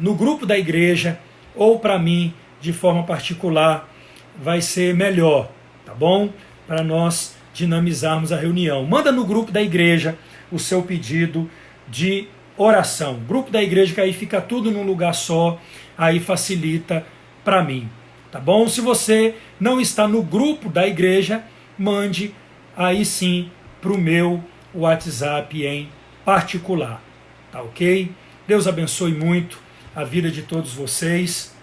no grupo da igreja ou para mim de forma particular, vai ser melhor, tá bom? Para nós dinamizarmos a reunião. Manda no grupo da igreja o seu pedido de oração. Grupo da igreja, que aí fica tudo num lugar só, aí facilita para mim, tá bom? Se você não está no grupo da igreja, mande aí sim para o meu WhatsApp em particular, tá ok? Deus abençoe muito a vida de todos vocês,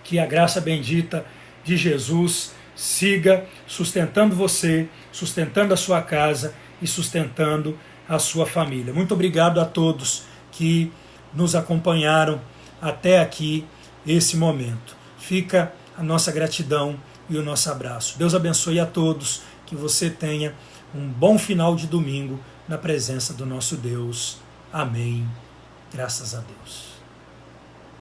que a graça bendita de Jesus siga sustentando você, sustentando a sua casa e sustentando a sua família. Muito obrigado a todos que nos acompanharam até aqui, esse momento. Fica a nossa gratidão e o nosso abraço. Deus abençoe a todos, que você tenha um bom final de domingo na presença do nosso Deus. Amém. Graças a Deus.